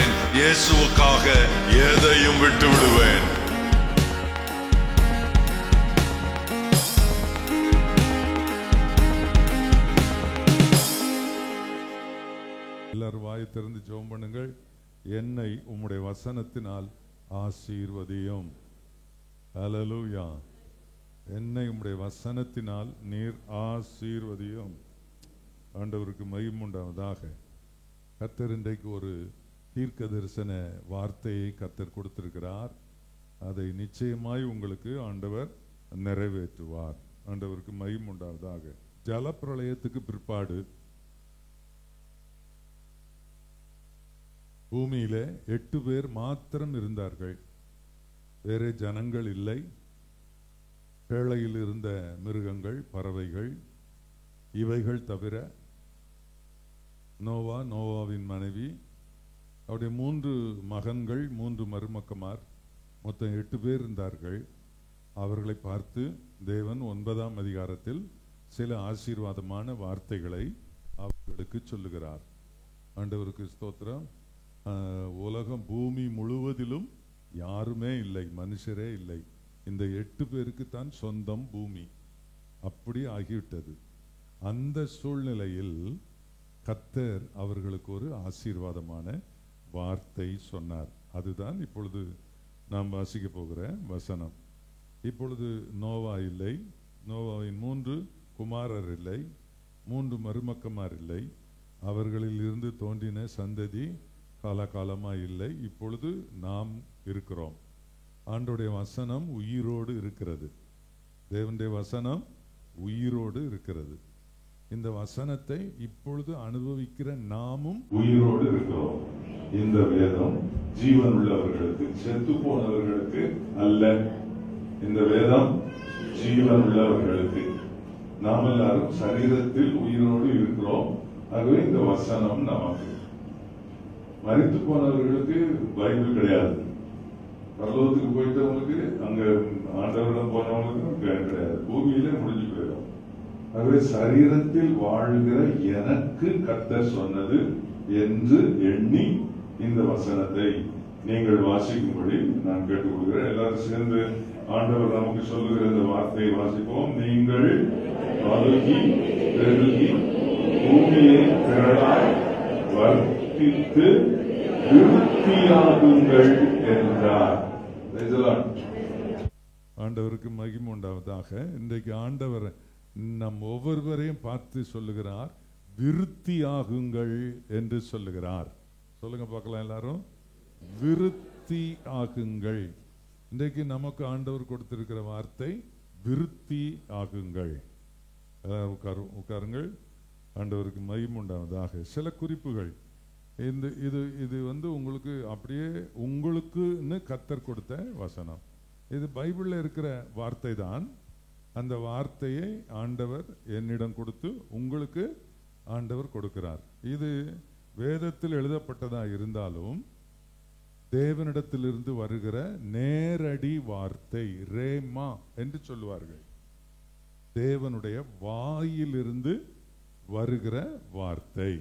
விடுவேன், இயேசுவுக்காக எதையும் விட்டு விடுவேன். எல்லாரும் வாயை திறந்து ஜெபம் பண்ணுங்கள். என்னை உம்முடைய வசனத்தினால் ஆசீர்வதியும். ஹல்லேலூயா. என்னை உம்முடைய வசனத்தினால் நீர் ஆசீர்வதியும். ஆண்டவருக்கு மகிமை உண்டாவதாக. கர்த்தர் இன்றைக்கு ஒரு தீர்க்க தரிசன வார்த்தையை கர்த்தர் கொடுத்திருக்கிறார். அதை நிச்சயமாய் உங்களுக்கு ஆண்டவர் நிறைவேற்றுவார். ஆண்டவருக்கு மகிமை உண்டாவதாக. ஜலப்பிரளயத்துக்கு பிற்பாடு பூமியில 8 பேர் மாத்திரம் இருந்தார்கள். வேறே ஜனங்கள் இல்லை. பேழையில் இருந்த மிருகங்கள், பறவைகள், இவைகள் தவிர நோவா, நோவாவின் மனைவி, அவருடைய 3 மகன்கள், 3 மருமக்கமார், மொத்தம் 8 பேர் இருந்தார்கள். அவர்களை பார்த்து தேவன் 9ஆம் அதிகாரத்தில் சில ஆசீர்வாதமான வார்த்தைகளை அவர்களுக்கு சொல்லுகிறார். ஆண்டவருக்கு ஸ்தோத்திரம். உலகம் பூமி முழுவதிலும் யாருமே இல்லை, மனுஷரே இல்லை. இந்த 8 பேருக்கு தான் சொந்தம் பூமி. அப்படி ஆகிவிட்டது. அந்த சூழ்நிலையில் கர்த்தர் அவர்களுக்கு ஒரு ஆசீர்வாதமான வார்த்தை சொன்னார். அதுதான் இப்பொழுது நாம் வாசிக்க போகிற வசனம். இப்பொழுது நோவா இல்லை, நோவாவின் 3 குமாரர் இல்லை, 3 மருமக்கமார் இல்லை, அவர்களில் இருந்து தோன்றின சந்ததி காலகாலமாக இல்லை. இப்பொழுது நாம் இருக்கிறோம். ஆண்டவருடைய வசனம் உயிரோடு இருக்கிறது. தேவனுடைய வசனம் உயிரோடு இருக்கிறது. இந்த வசனத்தை இப்பொழுது அனுபவிக்கிற நாமும் உயிரோடு இருக்கிறோம். இந்த வேதம் ஜீவன் உள்ளவர்களுக்கு, செத்து போனவர்களுக்கு அல்ல. இந்த வேதம் ஜீவன் உள்ளவர்களுக்கு. நாம் எல்லாரும் சரீரத்தில் உயிரோடு இருக்கிறோம். ஆகவே இந்த வசனம் நமக்கு. மரித்து போனவர்களுக்கு பைபிள் கிடையாது. பரலோகத்துக்கு போயிட்டவங்களுக்கு, அங்க ஆண்டவரிடம் போனவங்களுக்கு கிடையாது. பூமியிலே முடிஞ்சு போயிடும். ஆகவே சரீரத்தில் வாழ்கிற எனக்கு கர்த்தர் சொன்னது என்று எண்ணி இந்த வசனத்தை நீங்கள் வாசிக்கும்படி நான் கேட்டுக்கொள்கிறேன். எல்லாரும் சேர்ந்து ஆண்டவர் நமக்கு சொல்லுகிற இந்த வார்த்தையை வாசிப்போம். நீங்கள் பலுகி பெருகி பூமியை திரளாய் வர்த்தித்து விருத்தியாகுங்கள் என்றார். ஆண்டவருக்கு மகிமை உண்டாவதாக. இன்றைக்கு ஆண்டவர் நம் ஒவ்வொருவரையும் பார்த்து சொல்லுகிறார், விருத்தியாகுங்கள் என்று சொல்லுகிறார். சொல்லுங்க பார்க்கலாம் எல்லாரும். விருத்தி ஆகுங்கள். இன்றைக்கு நமக்கு ஆண்டவர் கொடுத்திருக்கிற வார்த்தை விருத்தி ஆகுங்கள். உட்காருங்கள். ஆண்டவருக்கு மகிமை உண்டாவதாக. சில குறிப்புகள். இது உங்களுக்கு அப்படியே உங்களுக்குன்னு கர்த்தர் கொடுத்த வசனம். இது பைபிள்ல இருக்கிற வார்த்தை தான். அந்த வார்த்தையை ஆண்டவர் என்னிடம் கொடுத்து உங்களுக்கு ஆண்டவர் கொடுக்கிறார். இது வேதத்தில் எழுதப்பட்டதா இருந்தாலும் தேவனிடத்திலிருந்து வருகிற நேரடி வார்த்தை, ரேமா என்று சொல்லுவார்கள். தேவனுடைய வாயிலிருந்து வருகிற வார்த்தை.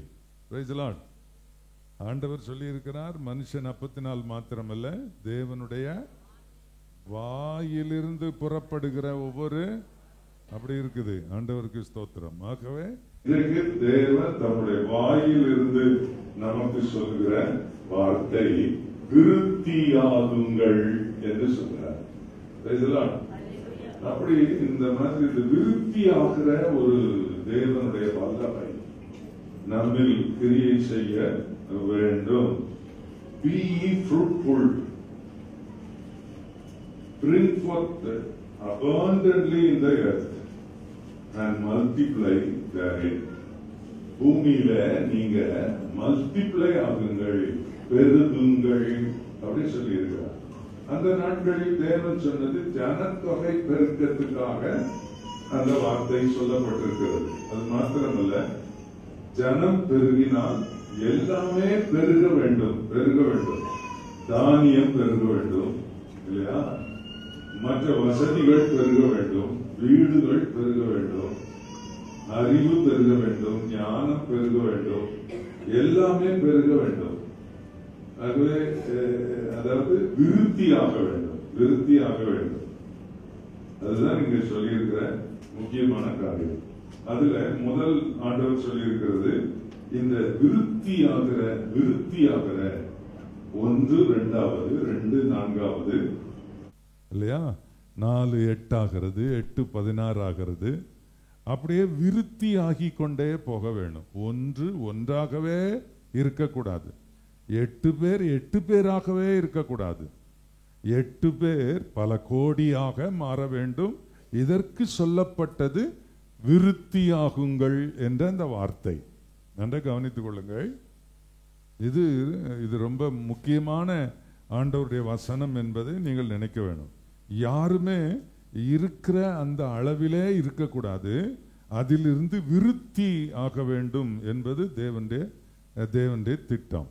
Praise the Lord. ஆண்டவர் சொல்லி இருக்கிறார், மனுஷன் அப்பத்தினால் மாத்திரமல்ல, தேவனுடைய வாயிலிருந்து புறப்படுகிற ஒவ்வொரு, அப்படி இருக்குது. ஆண்டவருக்கு ஸ்தோத்திரம். ஆகவே தேவன் தம்முடைய வாயிலிருந்து நமக்கு சொல்லுகிற வார்த்தை விருத்தியாகுங்கள் என்று சொல்றார். அப்படி இந்த மாதிரி இந்த விருத்தியாகிற ஒரு தேவனுடைய வல்லமை நம்மில் கிரியை செய்ய வேண்டும். Be ye fruitful, bring forth abundantly in the earth and multiply therein. பூமியில நீங்க மல்டிப்ளை ஆகுங்கள், பெருகுங்கள் அப்படி சொல்லி இருக்கிறார். அந்த நாட்களில் தேவன் சொன்னது ஜனத்தொகை பெருக்கத்துக்காக அந்த வார்த்தை சொல்லப்பட்டிருக்கிறது. அது மாத்திரமல்ல, ஜனம் பெருகினால் எல்லாமே பெருக வேண்டும். தானியம் பெருக வேண்டும் இல்லையா? மற்ற வசதிகள் பெருக வேண்டும், வீடுகள் பெருக வேண்டும், அறிவு பெருக வேண்டும், ஞானம் பெருக வேண்டும், எல்லாமே பெருக வேண்டும். ஆகவே அதாவது விருத்தியாக வேண்டும், விருத்தியாக வேண்டும். அதுதான் இங்க சொல்லியிருக்கிற முக்கியமான காரியம். அதுல முதல் ஆண்டவர் சொல்லியிருக்கிறது இந்த விருத்தியாகிற 1 2வது 2 4வது இல்லையா, 4 8 ஆகிறது, 8 16 ஆகிறது. அப்படியே விருத்தி ஆகி கொண்டே போக வேணும். ஒன்றாகவே இருக்கக்கூடாது. 8 பேர் 8 பேராகவே இருக்கக்கூடாது. 8 பேர் பல கோடியாக மாற வேண்டும். இதற்கு சொல்லப்பட்டது விருத்தியாகுங்கள் என்ற அந்த வார்த்தை. நன்றாக கவனித்துக் கொள்ளுங்கள். இது ரொம்ப முக்கியமான ஆண்டவருடைய வசனம் என்பதை நீங்கள் நினைக்க வேணும். யாருமே இருக்கிற அந்த அளவிலே இருக்கக்கூடாது. அதிலிருந்து விருத்தி ஆக வேண்டும் என்பது தேவனுடைய திட்டம்.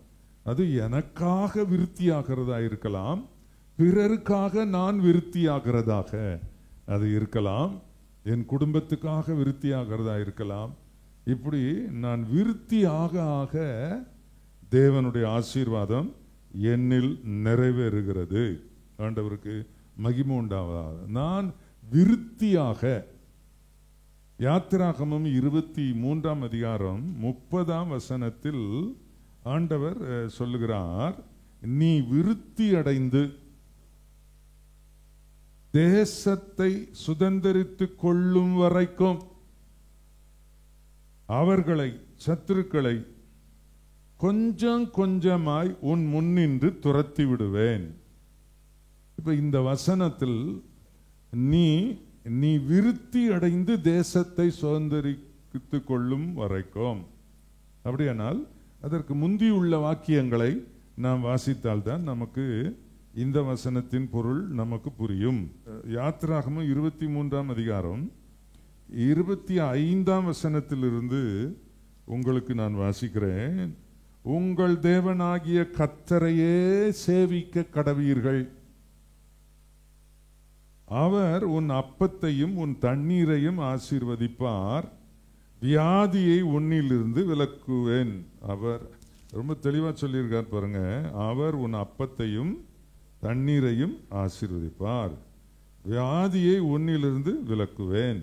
அது எனக்காக விருத்தியாகிறதா இருக்கலாம், பிறருக்காக நான் விருத்தியாகிறதாக அது இருக்கலாம், என் குடும்பத்துக்காக விருத்தியாகிறதா இருக்கலாம். இப்படி நான் விருத்தி ஆக ஆக தேவனுடைய ஆசீர்வாதம் என்னில் நிறைவேறுகிறது. ஆண்டவருக்கு மகிமை உண்டாவதாக. நான் விருத்தியாக, யாத்திராகமம் 23ஆம் அதிகாரம் 30ஆம் வசனத்தில் ஆண்டவர் சொல்லுகிறார், நீ விருத்தி அடைந்து தேசத்தை சுதந்தரித்துக் கொள்ளும் வரைக்கும் அவர்களை, சத்துருக்களை கொஞ்சம் கொஞ்சமாய் உன் முன்னின்று துரத்தி விடுவேன். இப்ப இந்த வசனத்தில் நீ விருத்தி அடைந்து தேசத்தை சுதந்தரித்துக் கொள்ளும் வரைக்கும், அப்படியானால் அதற்கு முந்தியுள்ள வாக்கியங்களை நாம் வாசித்தால்தான் நமக்கு இந்த வசனத்தின் பொருள் நமக்கு புரியும். யாத்திராகமம் 23ஆம் அதிகாரம் 25ஆம் வசனத்திலிருந்து உங்களுக்கு நான் வாசிக்கிறேன். உங்கள் தேவனாகிய கர்த்தரையே சேவிக்க கடவீர்கள். அவர் உன் அப்பத்தையும் உன் தண்ணீரையும் ஆசீர்வதிப்பார். வியாதியை உன்னிலிருந்து விலக்குவேன். அவர் ரொம்ப தெளிவா சொல்லியிருக்கார் பாருங்க. அவர் உன் அப்பத்தையும் தண்ணீரையும் ஆசீர்வதிப்பார். வியாதியை உன்னிலிருந்து விலக்குவேன்.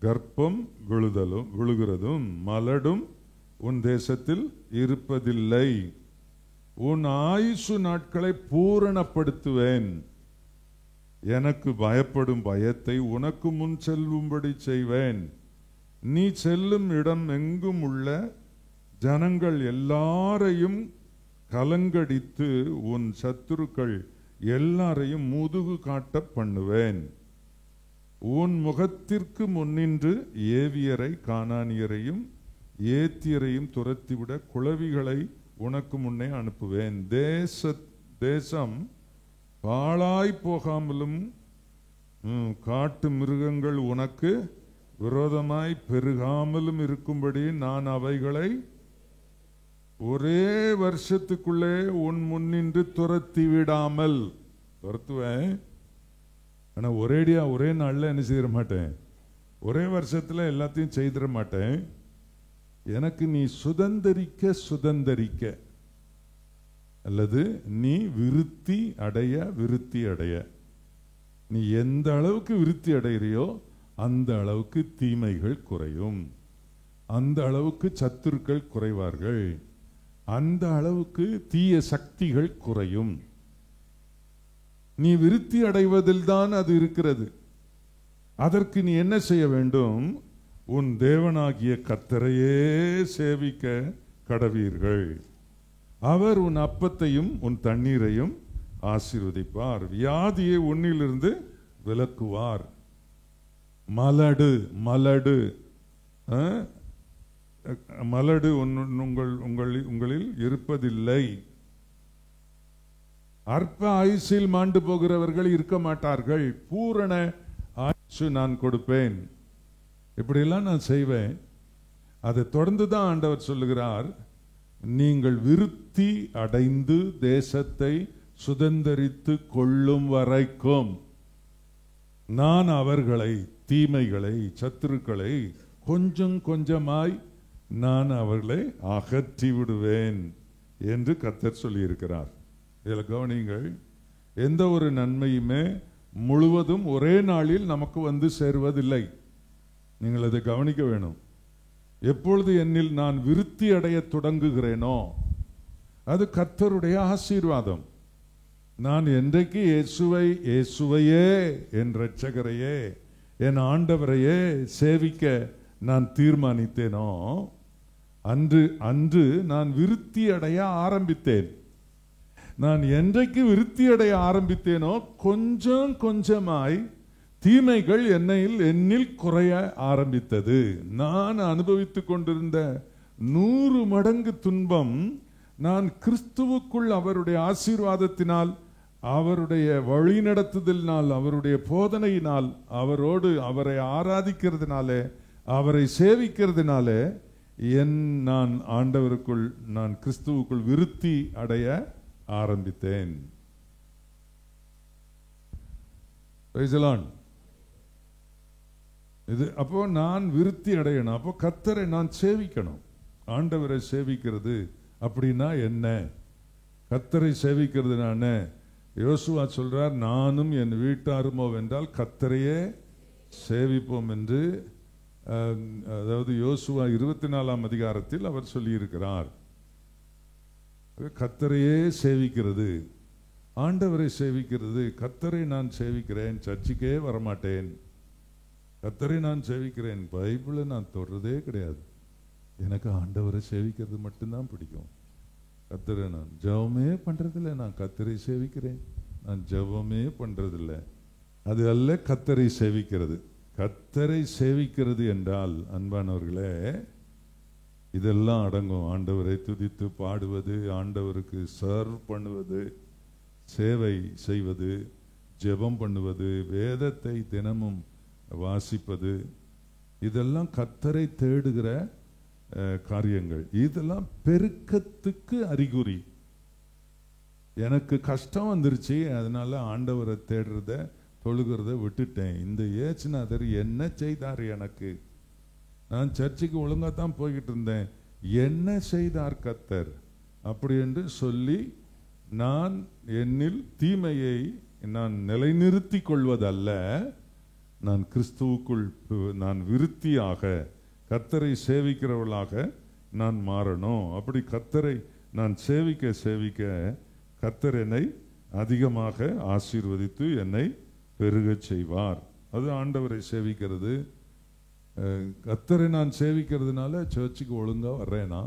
கர்ப்பம் விழுகிறதும் மலடும் உன் தேசத்தில் இருப்பதில்லை. உன் ஆயுசு நாட்களை பூரணப்படுத்துவேன். எனக்கு பயப்படும் பயத்தை உனக்கு முன் செல்லும்படி செய்வேன். நீ செல்லும் இடம் எங்கும் உள்ள ஜனங்கள் எல்லாரையும் கலங்கடித்து உன் சத்துருக்கள் எல்லாரையும் முதுகு காட்ட பண்ணுவேன். உன் முகத்திற்கு முன்னின்று ஏவியரை கானானியரையும் ஏத்தியரையும் துரத்திவிட குளவிகளை உனக்கு முன்னே அனுப்புவேன். தேசம் பாழாய் போகாமலும் காட்டு மிருகங்கள் உனக்கு விரோதமாய் பெருகாமலும் இருக்கும்படி நான் அவைகளை ஒரே வருஷத்துக்குள்ளே உன் முன்னின்று துரத்தி விடாமல் துரத்துவேன். ஆனா ஒரே நாள்ல என்ன செய்திட மாட்டேன், ஒரே வருஷத்துல எல்லாத்தையும் செய்திட மாட்டேன். எனக்கு நீ சுதந்தரிக்க அல்லது நீ விருத்தி அடைய நீ எந்த அளவுக்கு விருத்தி அடைகிறியோ அந்த அளவுக்கு தீமைகள் குறையும், அந்த அளவுக்கு சத்துருக்கள் குறைவார்கள், அந்த அளவுக்கு தீய சக்திகள் குறையும். நீ விருத்தி அடைவதில் தான் அது இருக்கிறது. அதற்கு நீ என்ன செய்ய வேண்டும்? உன் தேவனாகிய கர்த்தரையே சேவிக்க கடவீர்கள். அவர் உன் அப்பத்தையும் உன் தண்ணீரையும் ஆசீர்வதிப்பார். வியாதியை உன்னிலிருந்து விலக்குவார். மலடு உங்களில் இருப்பதில்லை. அற்ப ஆயுசில் மாண்டு போகிறவர்கள் இருக்க மாட்டார்கள். பூரண ஆயுசு நான் கொடுப்பேன். இப்படியெல்லாம் நான் செய்வேன். அதை தொடர்ந்துதான் ஆண்டவர் சொல்லுகிறார், நீங்கள் விருத்தி அடைந்து தேசத்தை சுதந்தரித்து கொள்ளும் வரைக்கும் நான் அவர்களை, தீமைகளை, சத்துருக்களை கொஞ்சம் கொஞ்சமாய் நான் அவர்களை அகற்றி விடுவேன். என்று கர்த்தர் சொல்லியிருக்கிறார். இதில் கவனிங்கள், எந்த ஒரு நன்மையுமே முழுவதும் ஒரே நாளில் நமக்கு வந்து சேருவதில்லை. நீங்கள் அதை கவனிக்க வேணும். எப்பொழுது என்னில் நான் விருத்தி அடைய தொடங்குகிறேனோ அது கர்த்தருடைய ஆசீர்வாதம். நான் என்றைக்கு இயேசுவையே என் இரட்சகரையே என் ஆண்டவரையே சேவிக்க நான் தீர்மானித்தேனோ அன்று நான் விருத்தி அடைய ஆரம்பித்தேன். நான் என்றைக்கு விருத்தி அடைய ஆரம்பித்தேனோ கொஞ்சம் கொஞ்சமாய் தீமைகள் என்னில் குறைய ஆரம்பித்தது. நான் அனுபவித்துக் கொண்டிருந்த 100 மடங்கு துன்பம் நான் கிறிஸ்துவுக்குள் அவருடைய ஆசீர்வாதத்தினால், அவருடைய வழிநடத்துதலினால், அவருடைய போதனையினால், அவரை ஆராதிக்கிறதுனாலே, அவரை சேவிக்கிறதுனாலே நான் ஆண்டவருக்குள், நான் கிறிஸ்துவுக்குள் விருத்தி அடைய ஆரம்பித்தேன். இது அப்போ நான் விருத்தி அடையணும். அப்போ கர்த்தரை நான் சேவிக்கணும். ஆண்டவரை சேவிக்கிறது அப்படின்னா என்ன? கர்த்தரை சேவிக்கிறது என்ன? யோசுவா சொல்றார், நானும் என் வீட்டாருமோ வென்றால் கர்த்தரையே சேவிப்போம் என்று. அதாவது யோசுவா 24ஆம் அதிகாரத்தில் அவர் சொல்லியிருக்கிறார். கர்த்தரையே சேவிக்கிறது, ஆண்டவரை சேவிக்கிறது. கர்த்தரை நான் சேவிக்கிறேன், சர்ச்சுக்கே வரமாட்டேன். கர்த்தரை நான் சேவிக்கிறேன், பைபிளை நான் தொடுறதே கிடையாது. எனக்கு ஆண்டவரை சேவிக்கிறது மட்டும்தான் பிடிக்கும். கர்த்தரை நான் ஜெபமே பண்றதில்லை. நான் கர்த்தரை சேவிக்கிறேன், நான் ஜெபமே பண்றதில்லை. அது அல்ல கர்த்தரை சேவிக்கிறது. கர்த்தரை சேவிக்கிறது என்றால் அன்பானவர்களே, இதெல்லாம் அடங்கும். ஆண்டவரை துதித்து பாடுவது, ஆண்டவருக்கு சர்வ் பண்ணுவது, சேவை செய்வது, ஜெபம் பண்ணுவது, வேதத்தை தினமும் வாசிப்பது, இதெல்லாம் கர்த்தரை தேடுகிற காரியங்கள். இதெல்லாம் பெருக்கத்துக்கு அறிகுறி. எனக்கு கஷ்டம் வந்துருச்சு, அதனால ஆண்டவரை தேடுறத தொழுகிறத விட்டுட்டேன். இந்த ஏசுநாதர் என்ன செய்தார் எனக்கு? நான் சர்ச்சுக்கு ஒழுங்கா தான் போய்கிட்டு இருந்தேன், என்ன செய்தார் கர்த்தர் அப்படி என்று சொல்லி நான் என்னில் தீமையை நான் நிலைநிறுத்தி கொள்வதல்ல, நான் கிறிஸ்துவுக்குள் நான் விருத்தியாக கர்த்தரை சேவிக்கிறவர்களாக நான் மாறணும். அப்படி கர்த்தரை நான் சேவிக்க சேவிக்க கர்த்தர் என்னை அதிகமாக ஆசீர்வதித்து என்னை பெருகச் செய்வார். அது ஆண்டவரை சேவிக்கிறது. கர்த்தரை நான் சேவிக்கிறதுனால சர்ச்சுக்கு ஒழுங்கா வர்றேனா,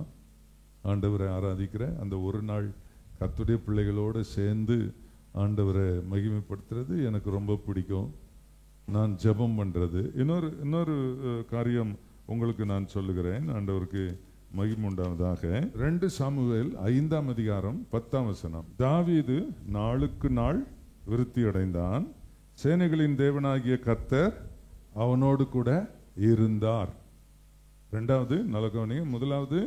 ஆண்டவரை ஆராதிக்கிறேன். அந்த ஒரு நாள் கர்த்தருடைய பிள்ளைகளோடு சேர்ந்து ஆண்டவரை மகிமைப்படுத்துறது எனக்கு ரொம்ப பிடிக்கும். நான் ஜெபம் பண்றது. இன்னொரு காரியம் உங்களுக்கு நான் சொல்லுகிறேன், ஆண்டவருக்கு மகிமை உண்டாவதாக. 2 சாமுவேல் 5ஆம் அதிகாரம் 10ஆம் வசனம். தாவீது நாளுக்கு நாள் விருத்தி அடைந்தான், சேனைகளின் தேவனாகிய கர்த்தர் அவனோடு கூட இருந்தார். 2வது நலகவனிங்க. முதலாவது,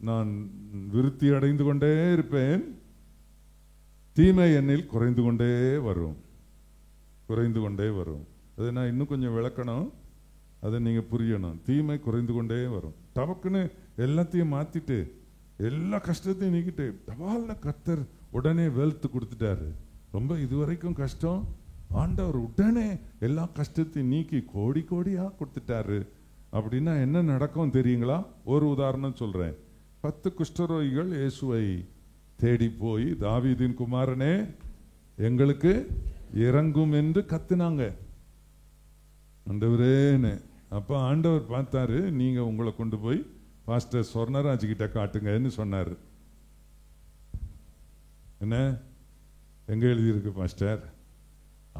நான் விருத்தி அடைந்து கொண்டே இருப்பேன், தீமை என்னில் குறைந்து கொண்டே வரும். அதை நான் இன்னும் கொஞ்சம் விளக்கணும், அதை நீங்க புரியணும். தீமை குறைந்து கொண்டே வரும். டபக்குன்னு எல்லாத்தையும் மாத்திட்டு எல்லா கஷ்டத்தையும் நீக்கிட்டு டபால்னு கர்த்தர் உடனே வெல்த் கொடுத்துட்டாரு. ரொம்ப இதுவரைக்கும் கஷ்டம், ஆண்டவர் உடனே எல்லா கஷ்டத்தையும் நீக்கி கோடி கோடியா கொடுத்துட்டாரு. அப்படின்னா என்ன நடக்கும் தெரியுங்களா? ஒரு உதாரணம் சொல்றேன். 10 குஷ்டரோகிகள் இயேசுவை தேடி போய், தாவீதின் குமாரனே எங்களுக்கு இறங்கும் என்று கத்துனாங்க. ஆண்டவரேன்னு. அப்ப ஆண்டவர் பார்த்தாரு, நீங்க உங்களை கொண்டு போய் பாஸ்டர் சொர்ணராஜ் கிட்ட காட்டுங்கன்னு சொன்னாரு. என்ன எங்க எழுதியிருக்கு பாஸ்டர்?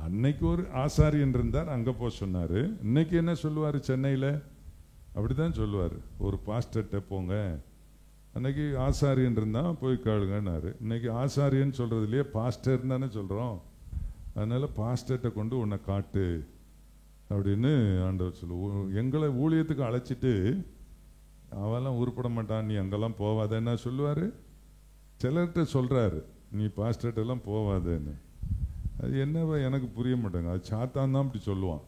அன்னைக்கு ஒரு ஆசாரியன் இருந்தார், அங்க போக சொன்னாரு. இன்னைக்கு என்ன சொல்லுவாரு? சென்னையில அப்படிதான் சொல்லுவாரு, ஒரு பாஸ்டர்கிட்ட போங்க. அன்னைக்கு ஆசாரியன் இருந்தா போய் கேளுங்கன்னாரு. இன்னைக்கு ஆசாரியன் சொல்றதுலயே பாஸ்டர் தானே சொல்றோம். அதனால பாஸ்டர்கிட்ட கொண்டு உன்னை காட்டு அப்படின்னு ஆண்டவர் சொல்லு. எங்களை ஊழியத்துக்கு அழைச்சிட்டு அவெல்லாம் உருப்பட மாட்டான், நீ அங்கெல்லாம் போவாதன்னா சொல்லுவாரு. சிலர்கிட்ட சொல்றாரு, நீ பாஸ்டர்கிட்ட எல்லாம் போவாதன்னு. அது என்னவா எனக்கு புரிய மாட்டேங்க. அது சாத்தான் தான் அப்படி சொல்லுவான்.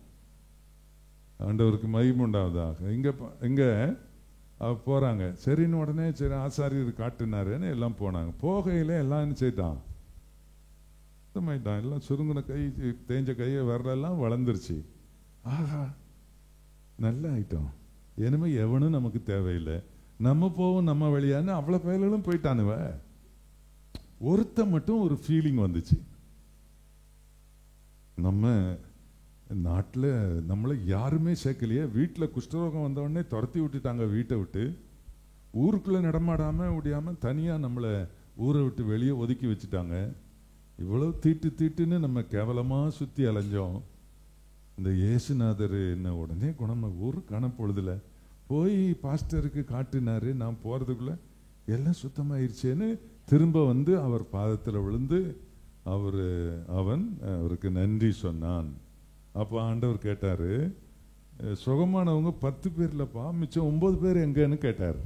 ஆண்டவருக்கு மகிமை உண்டாவதாக. இங்க போறாங்க. சரின்னு உடனே சரி ஆசாரியர் காட்டினாருன்னு எல்லாம் போனாங்க. போகையில எல்லாம் என்ன செய்தான், எல்லாம் சுருங்கின கை, தேஞ்ச கையை வரலாம் வளர்ந்துருச்சு. ஆஹா, நல்ல ஐட்டம், இனிமே எவனும் நமக்கு தேவையில்லை, நம்ம போவோம் நம்ம வழியான்னு அவ்வளவு பயல்களும் போயிட்டானுவ. ஒருத்த மட்டும் ஒரு ஃபீலிங் வந்துச்சு, நம்ம நாட்டில் நம்மளை யாருமே சேர்க்கலையே, வீட்டில் குஷ்டரோகம் வந்தவொடனே துரத்தி விட்டுட்டாங்க வீட்டை விட்டு, ஊருக்குள்ளே நடமாடாம முடியாம தனியாக நம்மளை ஊரை விட்டு வெளியே ஒதுக்கி வச்சுட்டாங்க. இவ்வளவு தீட்டுன்னு நம்ம கேவலமாக சுற்றி அலைஞ்சோம். இந்த இயேசுநாதர் என்ன உடனே குணமா ஒரு கணப்பொழுதுல போய் பாஸ்டருக்கு காட்டினாரு. நான் போகிறதுக்குள்ள எல்லாம் சுத்தமாயிருச்சேன்னு திரும்ப வந்து அவர் பாதத்தில் விழுந்து அவருக்கு நன்றி சொன்னான். அப்போ ஆண்டவர் கேட்டாரு, சுகமானவங்க 10 பேர்லப்பா, மிச்சம் 9 பேர் எங்கன்னு கேட்டார்.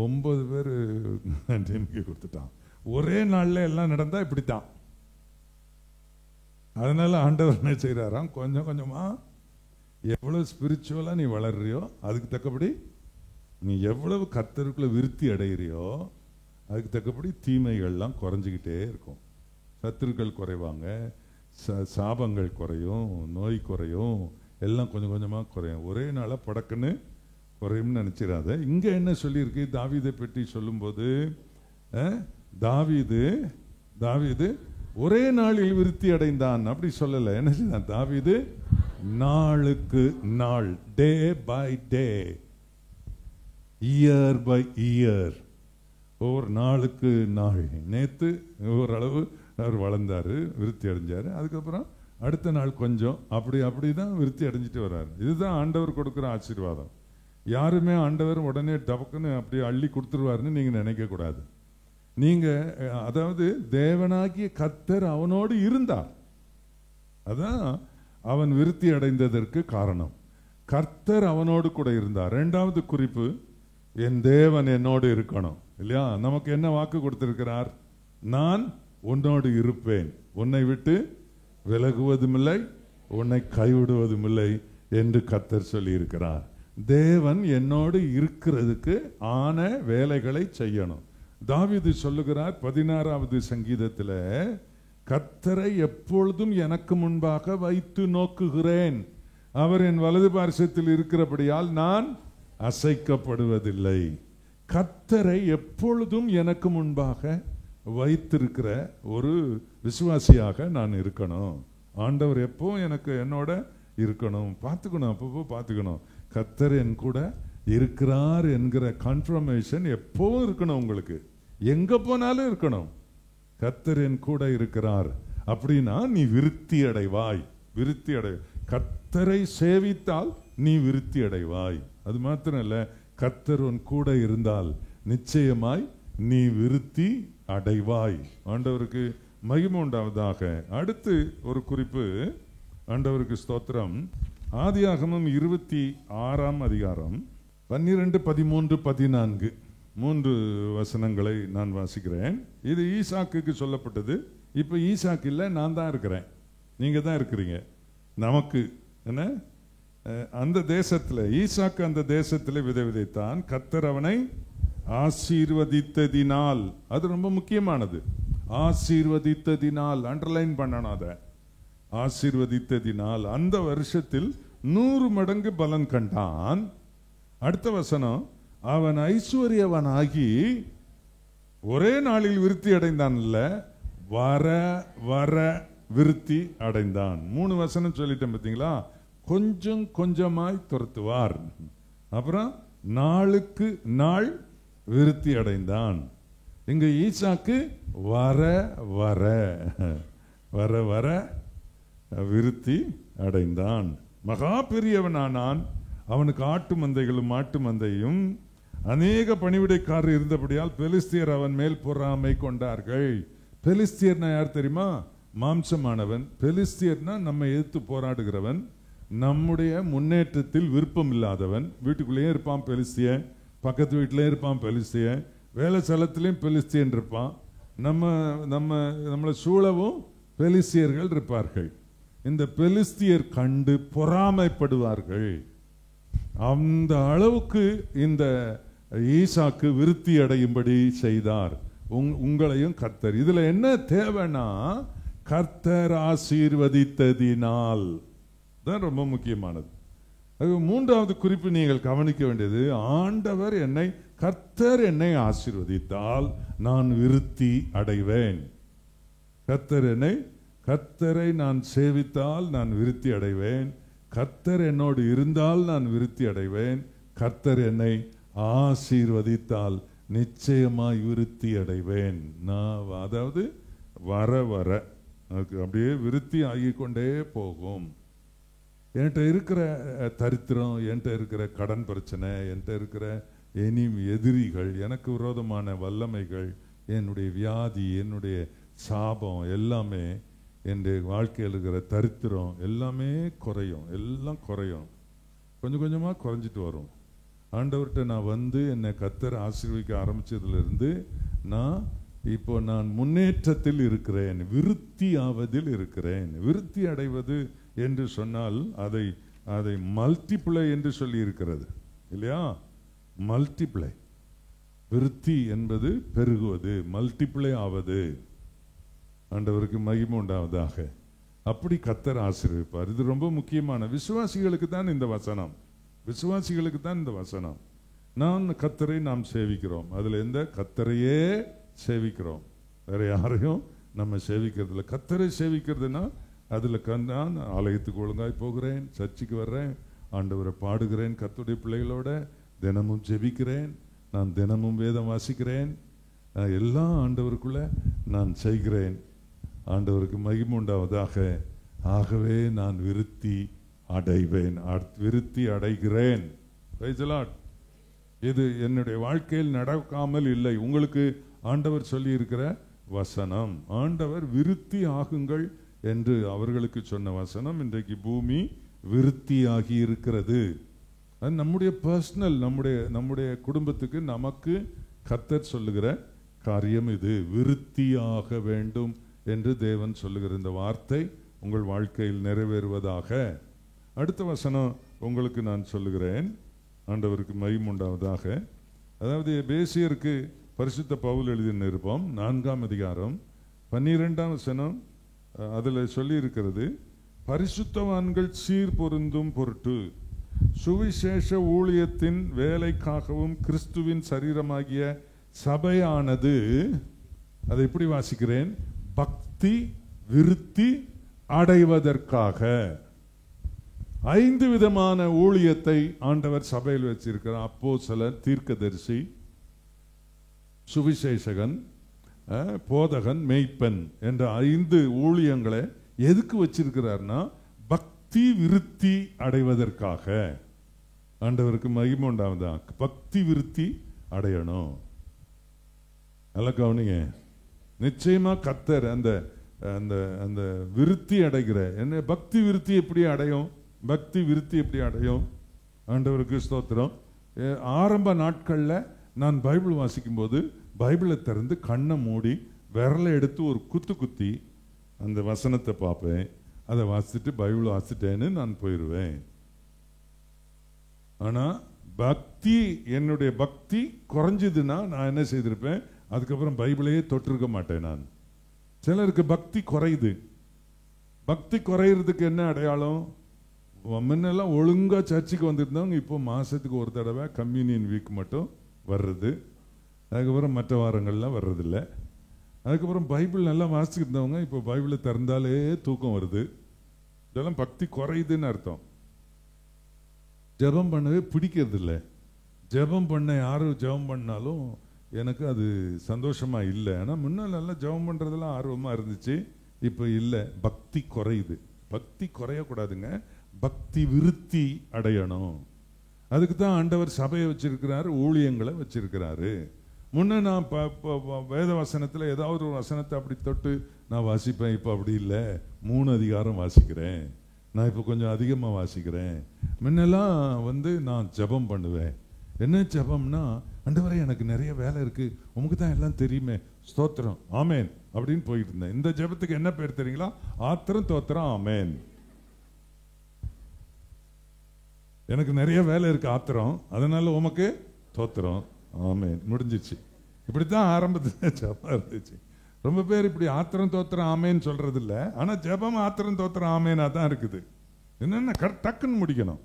9 பேர் நன்றி கொடுத்துட்டான். ஒரே நாள்ல எல்லாம் நடந்தா இப்படித்தான். அதனால ஆண்டவர் என்ன செய்யறாராம், கொஞ்சம் கொஞ்சமா எவ்வளவு ஸ்பிரிச்சுவலா நீ வளர்றியோ அதுக்கு தக்கபடி, நீ எவ்வளவு கர்த்தருக்குள்ள விருத்தி அடைகிறியோ அதுக்கு தக்கபடி தீமைகள்லாம் குறைஞ்சிக்கிட்டே இருக்கும். சத்துருக்கள் குறைவாங்க, சாபங்கள் குறையும், நோய் குறையும், எல்லாம் கொஞ்சம் கொஞ்சமா குறையும். ஒரே நாளா படக்குன்னு குறையும்னு நினைச்சிடாத. இங்க என்ன சொல்லியிருக்கு, தாவீதை பற்றி சொல்லும் போது, தாவீது ஒரே நாளில் விருத்தி அடைந்தான் அப்படி சொல்லல. என்ன செய்தான் தாவீது, நாளுக்கு நாள், day by day, year by year, ஒவ்வொரு நாளுக்கு நாள், நேத்து ஓரளவு அவர் வளர்ந்தாரு, விருத்தி அடைஞ்சாரு. அதுக்கப்புறம் அடுத்த நாள் கொஞ்சம், அப்படிதான் விருத்தி அடைஞ்சிட்டு வர்றாரு. இதுதான் ஆண்டவர் கொடுக்குற ஆசீர்வாதம். யாருமே ஆண்டவர் உடனே டபக்குன்னு அப்படியே அள்ளி கொடுத்துருவாருன்னு நீங்க நினைக்க கூடாது. நீங்க அதாவது தேவனாகிய கர்த்தர் அவனோடு இருந்தார், அதான் அவன் விருத்தி அடைந்ததற்கு காரணம். கர்த்தர் அவனோடு கூட இருந்தார். 2வது குறிப்பு, என் தேவன் என்னோடு இருக்கணும் இல்லையா. நமக்கு என்ன வாக்கு கொடுத்திருக்கிறார், நான் உன்னோடு இருப்பேன், உன்னை விட்டு விலகுவதும் இல்லை, உன்னை கைவிடுவதும் இல்லை என்று கர்த்தர் சொல்லி இருக்கிறார். தேவன் என்னோடு இருக்கிறதுக்கு ஆன வேலைகளை செய்யணும். தாவீது சொல்லுகிறார் 16வது சங்கீதத்தில், கர்த்தரை எப்பொழுதும் எனக்கு முன்பாக வைத்து நோக்குகிறேன், அவர் என் வலது பார்சத்தில் இருக்கிறபடியால் நான் அசைக்கப்படுவதில்லை. கர்த்தரை எப்பொழுதும் எனக்கு முன்பாக வைத்திருக்கிற ஒரு விசுவாசியாக நான் இருக்கணும். ஆண்டவர் எப்போ எனக்கு என்னோட இருக்கணும், பார்த்துக்கணும், அப்பப்போ பார்த்துக்கணும். கர்த்தர் என் கூட இருக்கிறார் என்கிற கன்ஃபர்மேஷன் எப்பவும் இருக்கணும் உங்களுக்கு, எங்க போனாலும் இருக்கணும். கர்த்தர் என் கூட இருக்கிறார் அப்படின்னா நீ விருத்தி அடைவாய். கர்த்தரை சேவித்தால் நீ விருத்தி அடைவாய். அது மாத்திரம் இல்ல, கர்த்தர் உன் கூட இருந்தால் நிச்சயமாய் நீ விருத்தி அடைவாய். ஆண்டவருக்கு மகிமை உண்டாவதாக. அடுத்து ஒரு குறிப்பு, ஆண்டவருக்கு ஸ்தோத்திரம். ஆதியாகமம் 26ஆம் அதிகாரம் 12, 13, 14 3 வசனங்களை நான் வாசிக்கிறேன். இது ஈசாக்குக்கு சொல்லப்பட்டது. இப்ப ஈசாக்கு இல்ல, நான் தான் இருக்கிறேன், நீங்க தான் இருக்கிறீங்க. நமக்கு என்ன, அந்த தேசத்துல ஈசாக்கு அந்த தேசத்துல விதைத்தான். கர்த்தர் அவனை ஆசீர்வதித்ததினால், அது ரொம்ப முக்கியமானது, ஆசீர்வதித்ததினால், அண்டர்லைன் பண்ணணும் அதை, ஆசீர்வதித்ததினால் அந்த வருஷத்தில் 100 மடங்கு பலன் கண்டான். அடுத்த வசனம், அவன் ஐஸ்வர்யவனாகி ஒரே நாளில் விருத்தி அடைந்தான், இல்ல வர வர விருத்தி அடைந்தான். 3 வசனம் சொல்லிட்டேன் பார்த்தீங்களா. கொஞ்சம் கொஞ்சமாய் துரத்துவார், அப்புறம் நாளுக்கு நாள் விருத்தி அடைந்தான். இங்க ஈசாக்கு வர வர வர வர விருத்தி அடைந்தான், மகா பெரியவனானான். அவனுக்கு ஆட்டு மந்தைகளும் மாட்டு மந்தையும் அநேக பணிவிடைக்காரர் இருந்தபடியால் பெலிஸ்தியர் அவன் மேல் பொறாமை கொண்டார்கள். பெலிஸ்தியர்னா யார் தெரியுமா? மாம்சமானவன். பெலிஸ்தியர்னா நம்ம எதிர்த்து போராடுகிறவன், நம்முடைய முன்னேற்றத்தில் விருப்பம் இல்லாதவன். வீட்டுக்குள்ளேயே இருப்பான் பெலிஸ்தியன், பக்கத்து வீட்டிலே இருப்பான் பெலிஸ்தியன், வேலை ஸ்தலத்திலையும் பெலிஸ்தியன் இருப்பான். நம்மளை சூழவும் பெலிஸ்தியர்கள் இருப்பார்கள். இந்த பெலிஸ்தியர் கண்டு பொறாமைப்படுவார்கள். அந்த அளவுக்கு இந்த ஈசாக்கு விருத்தி அடையும்படி செய்தார். உங்களையும் கர்த்தர். இதுல என்ன தேவைன்னா, கர்த்தர் ஆசீர்வதித்ததினால் தான் ரொம்ப முக்கியமானது. மூன்றாவது குறிப்பு நீங்கள் கவனிக்க வேண்டியது, ஆண்டவர் கர்த்தர் என்னை ஆசீர்வதித்தால் நான் விருத்தி அடைவேன். கர்த்தரை நான் சேவித்தால் நான் விருத்தி அடைவேன். கர்த்தர் என்னோடு இருந்தால் நான் விருத்தி அடைவேன். கர்த்தர் என்னை ஆசீர்வதித்தால் நிச்சயமாய் விருத்தி அடைவேன். நான் அதாவது வர வர அப்படியே விருத்தி ஆகிக்கொண்டே போகும். என்கிட்ட இருக்கிற தரித்திரம், என்கிட்ட இருக்கிற கடன் பிரச்சனை, என்கிட்ட இருக்கிற எதிரிகள், எனக்கு விரோதமான வல்லமைகள், என்னுடைய வியாதி, என்னுடைய சாபம் எல்லாமே, என்னுடைய வாழ்க்கையில் இருக்கிற தரித்திரம் எல்லாமே குறையும். எல்லாம் குறையும், கொஞ்சம் கொஞ்சமாக குறைஞ்சிட்டு வரும். ஆண்டவர்கிட்ட நான் வந்து என்னை கர்த்தர் ஆசீர்வதிக்க ஆரம்பிச்சதுலேருந்து நான் முன்னேற்றத்தில் இருக்கிறேன், விருத்தி ஆவதில் இருக்கிறேன். விருத்தி அடைவது என்று சொன்னால் அதை மல்டிப்ளை என்று சொல்லி இருக்கிறது இல்லையா? மல்டிப்ளை, விருத்தி என்பது பெருகுவது, மல்டிப்ளை ஆவது. ஆண்டவருக்கு மகிமை உண்டாவதாக. அப்படி கர்த்தர் ஆசீர்வதிப்பார். இது ரொம்ப முக்கியமான விசுவாசிகளுக்கு தான் இந்த வசனம். விசுவாசிகளுக்கு தான் இந்த வசனம். கர்த்தரை நாம் சேவிக்கிறோம். அதுல எந்த கர்த்தரையே சேவிக்கிறோம், வேற யாரையும் நம்ம சேவிக்கிறதுல. கர்த்தரை சேவிக்கிறதுனா அதுல நான் ஆலயத்துக்கு ஒழுங்காய் போகிறேன், சர்ச்சுக்கு வர்றேன், ஆண்டவரை பாடுகிறேன், கர்த்தருடைய பிள்ளைகளோட தினமும் ஜெபிக்கிறேன், நான் தினமும் வேதம் வாசிக்கிறேன், எல்லாம் ஆண்டவருக்குள்ள நான் செய்கிறேன். ஆண்டவருக்கு மகிமை உண்டாவதாக. ஆகவே நான் விருத்தி அடைவேன், விருத்தி அடைகிறேன். இது என்னுடைய வாழ்க்கையில் நடக்காமல் இல்லை. உங்களுக்கு ஆண்டவர் சொல்லி இருக்கிற வசனம், ஆண்டவர் விருத்தி ஆகுங்கள் என்று அவர்களுக்கு சொன்ன வசனம் இன்றைக்கு பூமி விருத்தியாகி இருக்கிறது. அது நம்முடைய பர்சனல், நம்முடைய குடும்பத்துக்கு நமக்கு கர்த்தர் சொல்லுகிற காரியம் இது. விருத்தியாக வேண்டும் என்று தேவன் சொல்லுகிற இந்த வார்த்தை உங்கள் வாழ்க்கையில் நிறைவேறுவதாக. அடுத்த வசனம் உங்களுக்கு நான் சொல்லுகிறேன். ஆண்டவருக்கு மகிமை உண்டாவதாக. அதாவது எபேசியருக்கு பரிசுத்த பவுல் எழுதிய நிருபம் 4ஆம் அதிகாரம் 12ஆம் வசனம். அதில் சொல்லி இருக்கிறது, பரிசுத்தவான்கள் சீர் பொருந்தும் பொருட்டு சுவிசேஷ ஊழியத்தின் வேலைக்காகவும் கிறிஸ்துவின் சரீரமாகிய சபையானது, அதை எப்படி வாசிக்கிறேன், பக்தி விருத்தி அடைவதற்காக 5 விதமான ஊழியத்தை ஆண்டவர் சபையில் வச்சிருக்கிறார். அப்போஸ்தலர், தீர்க்கதரிசி, சுவிசேஷகன், போதகன், மெய்ப்பன் என்ற 5 ஊழியங்களை எதுக்கு வச்சிருக்கிறார்னா பக்தி விருத்தி அடைவதற்காக. ஆண்டவருக்கு மகிமை உண்டாவதா. பக்தி விருத்தி அடையணும். நல்லா கவனிங்க. நிச்சயமா கர்த்தர் அந்த அந்த அந்த விருத்தி அடைகிற என்ன பக்தி விருத்தி எப்படி அடையும்? பக்தி விருத்தி எப்படி அடையும்? ஆண்டவருக்கு ஸ்தோத்திரம். ஆரம்ப நாட்களில் நான் பைபிள் வாசிக்கும் போது பைபிளை திறந்து கண்ணை மூடி விரலை எடுத்து ஒரு குத்தி அந்த வசனத்தை பார்ப்பேன். அதை வாசிச்சுட்டு பைபிள் வாசிட்டேன்னு நான் போயிடுவேன். ஆனா பக்தி, என்னுடைய பக்தி குறைஞ்சதுன்னா நான் என்ன செய்திருப்பேன், அதுக்கப்புறம் பைபிளையே தொட்டிருக்க மாட்டேன். நான் சிலருக்கு பக்தி குறையுது. பக்தி குறையிறதுக்கு என்ன அடையாளம்? முன்னெல்லாம் ஒழுங்கா சர்ச்சுக்கு வந்துருந்தவங்க இப்போ மாசத்துக்கு ஒரு தடவை கம்யூனியன் வீக் மட்டும் வர்றது, அதுக்கப்புறம் மற்ற வாரங்கள்லாம் வர்றதில்லை. அதுக்கப்புறம் பைபிள் நல்லா வாசிச்சுட்டு இருந்தவங்க இப்போ பைபிளை திறந்தாலே தூக்கம் வருது. இதெல்லாம் பக்தி குறையுதுன்னு அர்த்தம். ஜெபம் பண்ணவே பிடிக்கிறது இல்லை. ஜெபம் பண்ண யாரும் ஜெபம் பண்ணாலும் எனக்கு அது சந்தோஷமா இல்லை. ஆனால் முன்னால் நல்லா ஜெபம் பண்றதெல்லாம் ஆர்வமா இருந்துச்சு, இப்போ இல்லை. பக்தி குறையுது. பக்தி குறையக்கூடாதுங்க, பக்தி விருத்தி அடையணும். அதுக்கு தான் ஆண்டவர் சபையை வச்சிருக்கிறாரு, ஊழியங்களை வச்சிருக்கிறாரு. முன்ன நான் வேத வசனத்தில் ஏதாவது ஒரு வசனத்தை அப்படி தொட்டு நான் வாசிப்பேன். இப்போ அப்படி இல்லை, 3 அதிகாரம் வாசிக்கிறேன். நான் இப்போ கொஞ்சம் அதிகமாக வாசிக்கிறேன். முன்னெல்லாம் நான் ஜெபம் பண்ணுவேன். என்ன ஜெபம்னா, ஆண்டவரே எனக்கு நிறைய வேலை இருக்கு, உமக்கு தான் எல்லாம் தெரியுமே, ஸ்தோத்திரம் ஆமேன் அப்படின்னு போயிட்டு இருந்தேன். இந்த ஜெபத்துக்கு என்ன பேர் தெரியுங்களா? ஆத்திரம் தோத்திரம் ஆமேன். எனக்கு நிறைய வேலை இருக்கு, ஆத்திரம், அதனால உமக்கு தோத்திரம். ஆமேன், முடிஞ்சிச்சு. இப்படித்தான் ஆரம்பத்தில் ஜெபம் இருந்துச்சு. ரொம்ப பேர் இப்படி ஆத்திரம் தோத்திரம் ஆமேன்னு சொல்றது இல்லை. ஆனா ஜெபம் ஆத்திரம் தோத்திரம் ஆமேனா தான் இருக்குது. என்னன்னா டக்குன்னு முடிக்கணும்.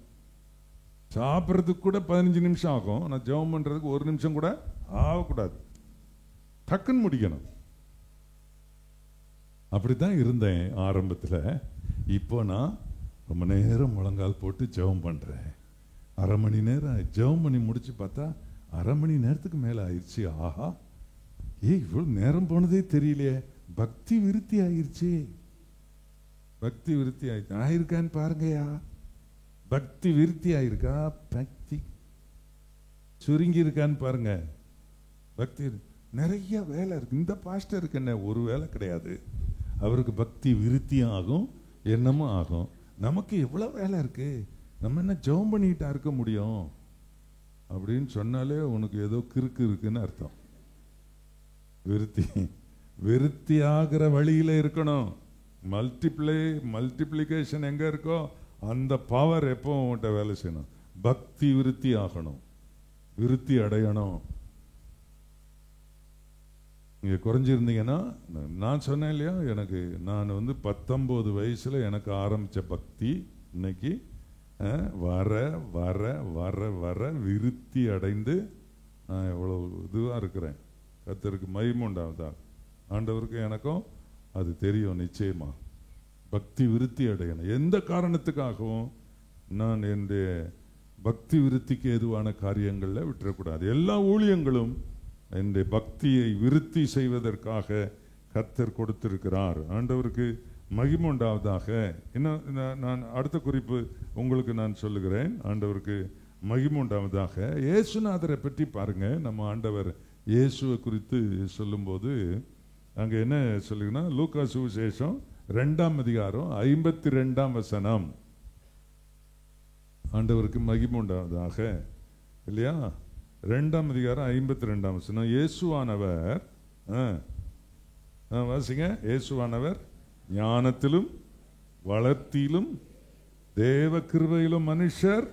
சாப்பிட்றதுக்கு கூட 15 நிமிஷம் ஆகும். நான் ஜெபம் பண்றதுக்கு 1 நிமிஷம் கூட ஆகக்கூடாது. டக்குன்னு முடிக்கணும். அப்படித்தான் இருந்தேன் ஆரம்பத்தில். இப்போ நான் ரொம்ப நேரம் முழங்கால் போட்டு ஜெபம் பண்றேன். 1/2 மணி நேரம் ஜெபம் பண்ணி முடிச்சு பார்த்தா 1/2 மணி நேரத்துக்கு மேல ஆயிடுச்சு. ஆஹா, இவ்வளவு நேரம் போனதே தெரியலையே. பக்தி விருத்தி ஆயிடுச்சு. பக்தி விருத்தி ஆயிருக்கான்னு பாருங்கயா. பக்தி விருத்தி ஆயிருக்கா? பக்தி சுருங்கி இருக்கான்னு பாருங்க. பக்தி நிறைய வேலை இருக்கு. இந்த பாஸ்டருக்கு என்ன ஒரு வேலை கிடையாது. அவருக்கு பக்தி விருத்தி ஆகும், என்னமும் ஆகும். நமக்கு எவ்வளவு வேலை இருக்கு. நம்ம என்ன ஜெபம் பண்ணிட்டா இருக்க முடியும் அப்படின்னு சொன்னாலே உனக்கு ஏதோ கிறுக்கு இருக்குன்னு அர்த்தம். விருத்தி ஆகிற வழியில இருக்கணும். மல்டிப்ளிகேஷன் எங்க இருக்கோ அந்த பவர் எப்போ உன்கிட்ட வேலை செய்யணும். பக்தி விருத்தி ஆகணும், விருத்தி அடையணும். நீங்க குறைஞ்சிருந்தீங்கன்னா, நான் சொன்னேன் இல்லையா, எனக்கு நான் 19 வயசுல எனக்கு ஆரம்பிச்ச பக்தி இன்னைக்கு வர வர வர வர விருத்தி அடைந்து நான் எவ்வளவு இதுவா இருக்கிறேன். கர்த்தருக்கு மகிமை உண்டாவதா. ஆண்டவருக்கு எனக்கும் அது தெரியும். நிச்சயமா பக்தி விருத்தி அடையணும். எந்த காரணத்துக்காகவும் நான் என்னுடைய பக்தி விருத்திக்கு ஏதுவான காரியங்கள்ல விட்டுறக்கூடாது. எல்லா ஊழியங்களும் என்னுடைய பக்தியை விருத்தி செய்வதற்காக கர்த்தர் கொடுத்திருக்கிறார். ஆண்டவருக்கு மகிமை உண்டாவதாக. இன்னும் நான் அடுத்த குறிப்பு உங்களுக்கு நான் சொல்லுகிறேன். ஆண்டவருக்கு மகிமை உண்டாவதாக. இயேசுநாதரை பற்றி பாருங்க. நம்ம ஆண்டவர் இயேசுவை குறித்து சொல்லும்போது அங்க என்ன சொல்லுங்கன்னா, லூக்கா சுவிசேஷம் 2ஆம் அதிகாரம் 52ஆம் வசனம். ஆண்டவருக்கு மகிமை உண்டாவதாக இல்லையா? 2ஆம் அதிகாரம் 52ஆம் வசனம். இயேசுவானவர் வாசிங்க. இயேசுவானவர் ஞானத்திலும் வளர்த்தியிலும் தேவ கிருபையிலும் மனுஷர்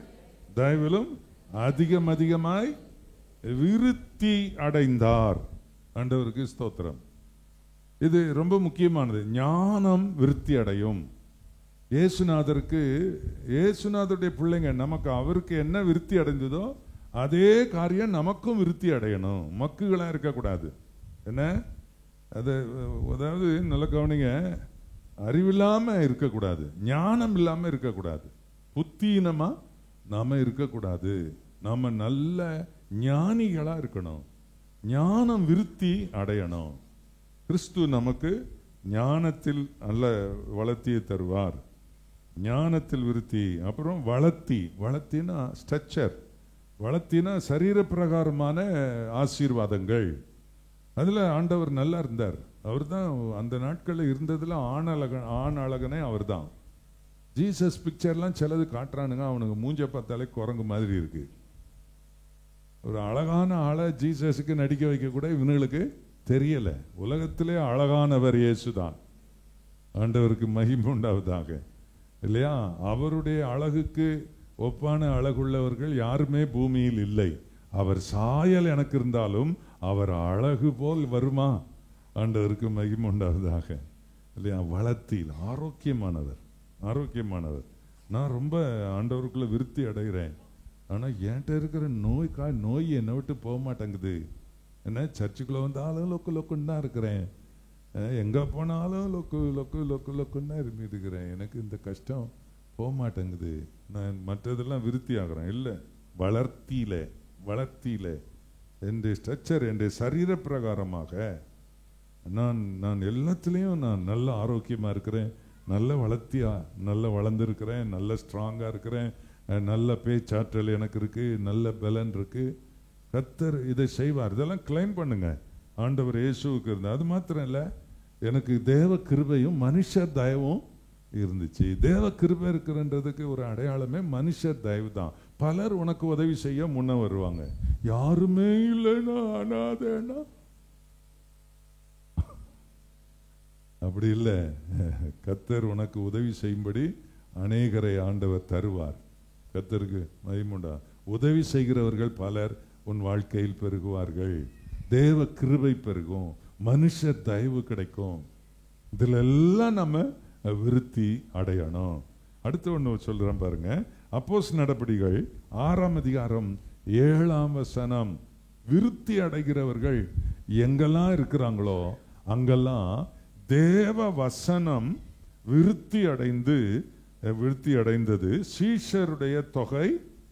தயவிலும் அதிகமாய் விருத்தி அடைந்தார். ஆண்டவருக்கு ஸ்தோத்திரம். இது ரொம்ப முக்கியமானது. ஞானம் விருத்தி அடையும். இயேசுநாதருக்கு, இயேசுநாதருடைய பிள்ளைங்க நமக்கு, அவருக்கு என்ன விருத்தி அடைந்ததோ அதே காரியம் நமக்கும் விருத்தி அடையணும். மக்குகளா இருக்கக்கூடாது. என்ன அது, அதாவது நல்ல கவனிங்க, அறிவில்லாம இருக்கக்கூடாது, ஞானம் இல்லாம இருக்கக்கூடாது, புத்தீனமா நாம இருக்கக்கூடாது. நாம நல்ல ஞானிகளா இருக்கணும். ஞானம் விருத்தி அடையணும். கிறிஸ்து நமக்கு ஞானத்தில் நல்ல வளர்த்தியை தருவார். ஞானத்தில் விருத்தி. அப்புறம் வளர்த்தினா ஸ்ட்ரக்சர், வளர்த்தினா சரீர பிரகாரமான ஆசீர்வாதங்கள். அதுல ஆண்டவர் நல்லா இருந்தார். அவர் தான் அந்த நாட்களில் இருந்ததுல ஆண் அழகனே அவர் தான். ஜீசஸ் பிக்சர்லாம் சிலது காட்டுறானுங்க, அவனுக்கு மூஞ்ச பார்த்தாலே குரங்கு மாதிரி இருக்கு. ஒரு அழகான ஆளை ஜீசஸுக்கு நடிக்க வைக்க கூட இவனுங்களுக்கு தெரியல. உலகத்திலே அழகானவர் இயேசுதான். ஆண்டவருக்கு மகிமை உண்டாவதாக இல்லையா? அவருடைய அழகுக்கு ஒப்பான அழகுள்ளவர்கள் யாருமே பூமியில் இல்லை. அவர் சாயல் எனக்கு இருந்தாலும் அவர் அழகு போல் வருமா? ஆண்டவருக்கு மகிமை உண்டாவதாக இல்லையா? வளத்தில் ஆரோக்கியமானவர். நான் ரொம்ப ஆண்டவருக்குள்ள விருத்தி அடைகிறேன். ஆனா என்கிட்ட இருக்கிற நோய் என்னை விட்டு போக மாட்டேங்குது. என்ன, சர்ச்சுக்குள்ள வந்தாலும் லொக்குன்னு தான் இருக்கிறேன். எங்க போனாலும் லொக்குன்னு தான் இருக்கிறேன். எனக்கு இந்த கஷ்டம் போக மாட்டேங்குது. நான் மற்றதெல்லாம் விருத்தி ஆகிறேன். இல்லை, வளர்த்தியில என்னுடைய ஸ்ட்ரக்சர், என்னுடைய சரீர பிரகாரமாக நான் எல்லாத்துலேயும் நான் நல்ல ஆரோக்கியமா இருக்கிறேன். நல்ல வளர்ந்துருக்கிறேன். நல்ல ஸ்ட்ராங்கா இருக்கிறேன். நல்ல பேச்சாற்றல் எனக்கு இருக்கு. நல்ல பலன் இருக்கு. கர்த்தர் இதை செய்வார். இதெல்லாம் கிளைம் பண்ணுங்க. ஆண்டவர் இயேசுவுக்கு இருந்தது. அது மாத்திரம் இல்லை, எனக்கு தேவ கிருபையும் மனுஷர் தயவும் இருந்துச்சு. தேவ கிருபை இருக்கிறன்றதுக்கு ஒரு அடையாளமே மனுஷர் தயவு தான். பலர் உனக்கு உதவி செய்ய முன்ன வருவாங்க. யாருமே இல்லைன்னா அனாதைன்னா அப்படி இல்லை. கர்த்தர் உனக்கு உதவி செய்யும்படி அநேகரை ஆண்டவர் தருவார். கர்த்தருக்கு மகிமையுண்டா. உதவி செய்கிறவர்கள் பலர் உன் வாழ்க்கையில் பெருகுவார்கள். தேவ கிருபை பெருகும், மனுஷர் தயவு கிடைக்கும். இதுல எல்லாம் நம்ம விருத்தி அடையணும். அடுத்து ஒண்ணு சொல்றேன் பாருங்க. அப்போஸ்தலர் நடபடிகள் 6ஆம் அதிகாரம் 7ஆம் வசனம். விருத்தி அடைகிறவர்கள் எங்கெல்லாம் இருக்கிறாங்களோ அங்கெல்லாம் தேவ வசனம் விருத்தி அடைந்தது. சீஷருடைய தொகை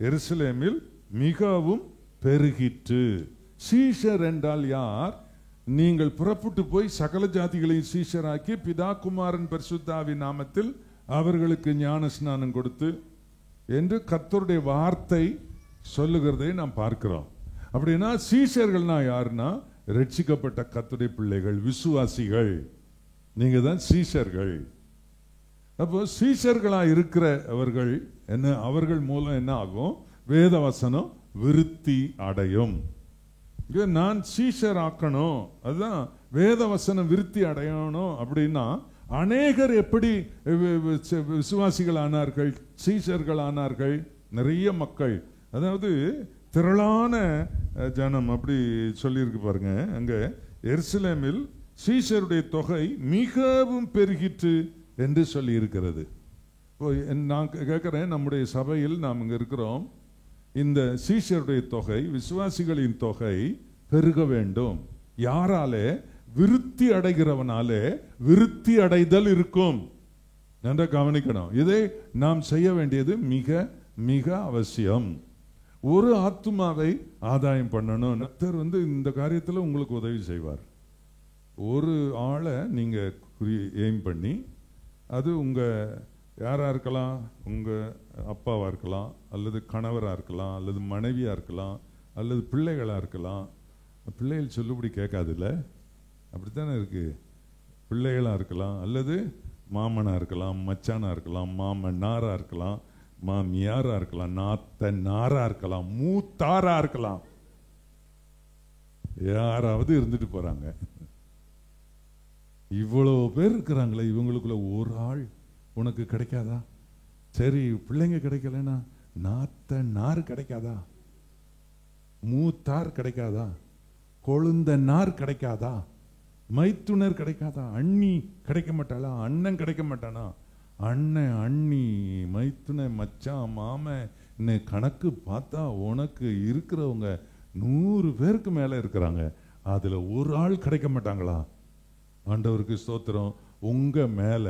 எருசலேமில் மிகவும் பெருகிற்று. சீஷர் என்றால் யார்? நீங்கள் புறப்பட்டு போய் சகல ஜாதிகளையும் சீஷராக்கி பிதா குமாரன் பரிசுத்தாவின் நாமத்தில் அவர்களுக்கு ஞான ஸ்நானம் கொடுத்து என்று கர்த்தருடைய வார்த்தை சொல்லுகிறதை நாம் பார்க்கிறோம். அப்படின்னா சீஷர்கள்னா யாருன்னா ரட்சிக்கப்பட்ட கர்த்தருடைய பிள்ளைகள், விசுவாசிகள். நீங்க தான் சீஷர்கள். அப்போ சீஷர்களா இருக்கிற அவர்கள் என்ன, அவர்கள் மூலம் என்ன ஆகும்? வேத வசனம் விருத்தி அடையும். நான் சீஷர் ஆக்கணும், அதுதான் வேத வசனம் விருத்தி அடையணும். அப்படின்னா அநேகர் எப்படி விசுவாசிகள் ஆனார்கள், சீஷர்கள் ஆனார்கள்? நிறைய மக்கள், அதாவது திரளான ஜனம். அப்படி சொல்லியிருக்கு பாருங்க. அங்க எருசலேமில் சீஷருடைய தொகை மிகவும் பெருகிற்று என்று சொல்லி இருக்கிறது. நான் கேட்கிறேன், நம்முடைய சபையில் நாம் இங்க இருக்கிறோம், இந்த சீஷருடைய தொகை, விசுவாசிகளின் தொகை பெருக வேண்டும். யாராலே? விருத்தி அடைகிறவனாலே விருத்தி அடைதல் இருக்கும். நன்றா கவனிக்கணும். இதை நாம் செய்ய வேண்டியது மிக மிக அவசியம். ஒரு ஆத்துமாவை ஆதாயம் பண்ணணும். கர்த்தர் இந்த காரியத்தில் உங்களுக்கு உதவி செய்வார். ஒரு ஆளை நீங்க எய்ம் பண்ணி, அது உங்க யாரா இருக்கலாம், உங்க அப்பாவா இருக்கலாம், அல்லது கணவரா இருக்கலாம், அல்லது மனைவியா இருக்கலாம், அல்லது பிள்ளைகளா இருக்கலாம். பிள்ளைகள் சொல்லுபடி கேட்காதுல்ல, அப்படித்தானே இருக்கு. பிள்ளைகளா இருக்கலாம், அல்லது மாமனா இருக்கலாம், மச்சானா இருக்கலாம், மாமனாரா இருக்கலாம், மாமியாரா இருக்கலாம், நாத்தனாரா இருக்கலாம், மூத்தாரா இருக்கலாம். யாராவது இருந்துட்டு போறாங்க. இவ்வளவு பேர் இருக்கிறாங்களே, இவங்களுக்குள்ள ஒரு ஆள் உனக்கு கிடைக்காதா? சரி, பிள்ளைங்க கிடைக்கலன்னா நாத்தனார் கிடைக்காதா? மூத்தார் கிடைக்காதா? கொழுந்தனார் கிடைக்காதா? மைத்துனர் கிடைக்காதா? அண்ணி கிடைக்க மாட்டாளா? அண்ணன் கிடைக்க மாட்டானா? அண்ணன், அண்ணி, மைத்துன, மச்சான், மாமன் கணக்கு பார்த்தா உனக்கு இருக்கிறவங்க 100 பேருக்கு மேல இருக்கிறாங்க. அதுல ஒரு ஆள் கிடைக்க மாட்டாங்களா? ஆண்டவருக்கு ஸ்தோத்திரம். உங்க மேல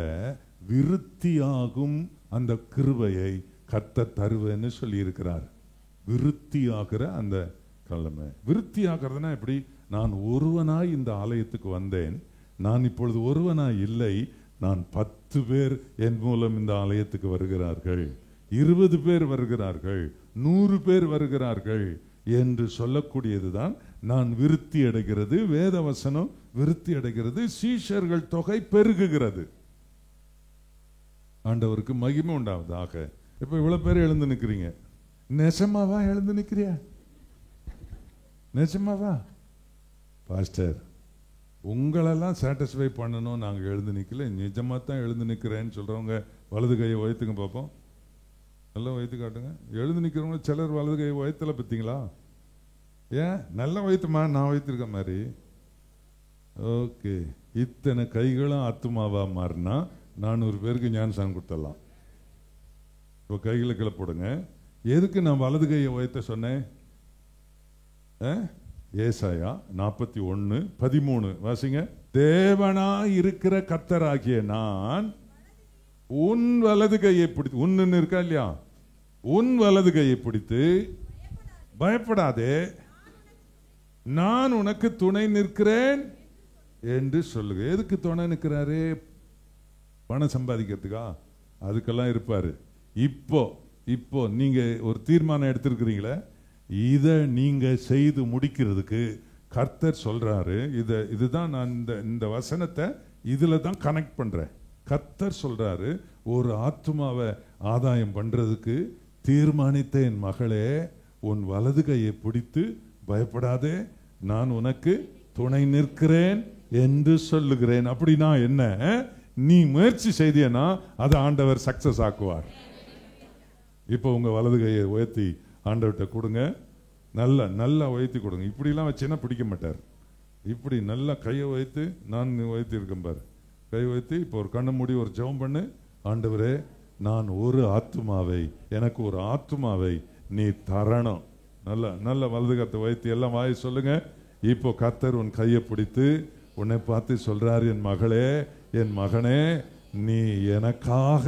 விருத்தியாகும் அந்த கிருபையை கர்த்தர் தருவேன்னு சொல்லி இருக்கிறார். விருத்தியாகிற அந்த கிழமை. விருத்தியாகிறதுனா எப்படி? நான் ஒருவனாய் இந்த ஆலயத்துக்கு வந்தேன், நான் இப்பொழுது ஒருவனாய் இல்லை, நான் 10 பேர் என் மூலம் இந்த ஆலயத்துக்கு வருகிறார்கள், 20 பேர் வருகிறார்கள், 100 பேர் வருகிறார்கள் என்று சொல்லக்கூடியதுதான் நான் விருத்தி அடைகிறது. வேத வசனம் விருத்தி அடைகிறது. சீஷர்கள் தொகை பெருகுகிறது. ஆண்டவருக்கு மகிமை உண்டாவதாக. இப்ப இவ்வளவு பேர் எழுந்து நிக்கிறீங்க. நெசமாவா எழுந்து நிக்கிறியா? நெசமாவா? பாஸ்டர், உங்களெல்லாம் சாட்டிஸ்ஃபை பண்ணணும், நாங்க எழுந்து நிக்கல, நிஜமா தான் எழுந்து நிக்கிறேன்னு சொல்றவங்க வலது கையை உயர்த்துங்க பார்ப்போம். நல்லா உயர்த்து காட்டுங்க. எழுந்து நிக்கிறவங்க சிலர் வலது கையை உயர்த்தல, பார்த்தீங்களா? ஏன்? நல்ல உயர்த்துமா, நான் உயர்த்திருக்க மாதிரி. ஓகே, இத்தனை கைகளும் ஆத்துமாவா மாறினா 400 பேருக்கு ஞானஸ்நானம் கொடுத்துடலாம். இப்போ கைகளை கீழே போடுங்க. எதுக்கு நான் வலது கையை உயர்த்த சொன்னேன்? ஏசாயா 41:13 வாசிங்க. தேவனாய் இருக்கிற கர்த்தராகிய நான் உன் வலது கையை பிடித்து, உன்னு இருக்கா இல்லையா, உன் வலது கையை பிடித்து பயப்படாதே, நான் உனக்கு துணை நிற்கிறேன் என்று சொல்லுங்க. எதுக்கு துணை நிற்கிறாரு? பணம் சம்பாதிக்கிறதுக்கா? அதுக்கெல்லாம் இருப்பாரு. இப்போ நீங்க ஒரு தீர்மானம் எடுத்திருக்கிறீங்களே, இதை நீங்க செய்து முடிக்கிறதுக்கு கர்த்தர் சொல்றாரு. இதுதான் நான் இந்த வசனத்தை இதுல தான் கனெக்ட் பண்றேன். கர்த்தர் சொல்றாரு, ஒரு ஆத்துமாவை ஆதாயம் பண்றதுக்கு தீர்மானித்த என் மகளே, உன் வலது கையை பிடித்து பயப்படாதே, நான் உனக்கு துணை நிற்கிறேன் என்று சொல்லுகிறேன். அப்படின்னா என்ன? நீ முயற்சி செய்தியனா அதை ஆண்டவர் சக்சஸ் ஆக்குவார். இப்போ உங்க வலது கையை உயர்த்தி ஆண்டவர்கிட்ட கொடுங்க. நல்லா உயர்த்தி கொடுங்க. இப்படிலாம் வச்சுன்னா பிடிக்க மாட்டார். இப்படி நல்லா கையை உயர்த்து, நான் உயர்த்தி இருக்கேன் பாரு, கை உயர்த்தி இப்போ ஒரு கண்ணை மூடி ஒரு ஜெபம் பண்ணு. ஆண்டவரே, நான் ஒரு ஆத்துமாவை, எனக்கு ஒரு ஆத்துமாவை நீ தரணும். நல்ல வலது கத்தை உயர்த்தி எல்லாம் வாய் சொல்லுங்க. இப்போ கர்த்தர் உன் கையை பிடித்து உன்னை பார்த்து சொல்றாரு, என் மகளே, என் மகனே, நீ எனக்காக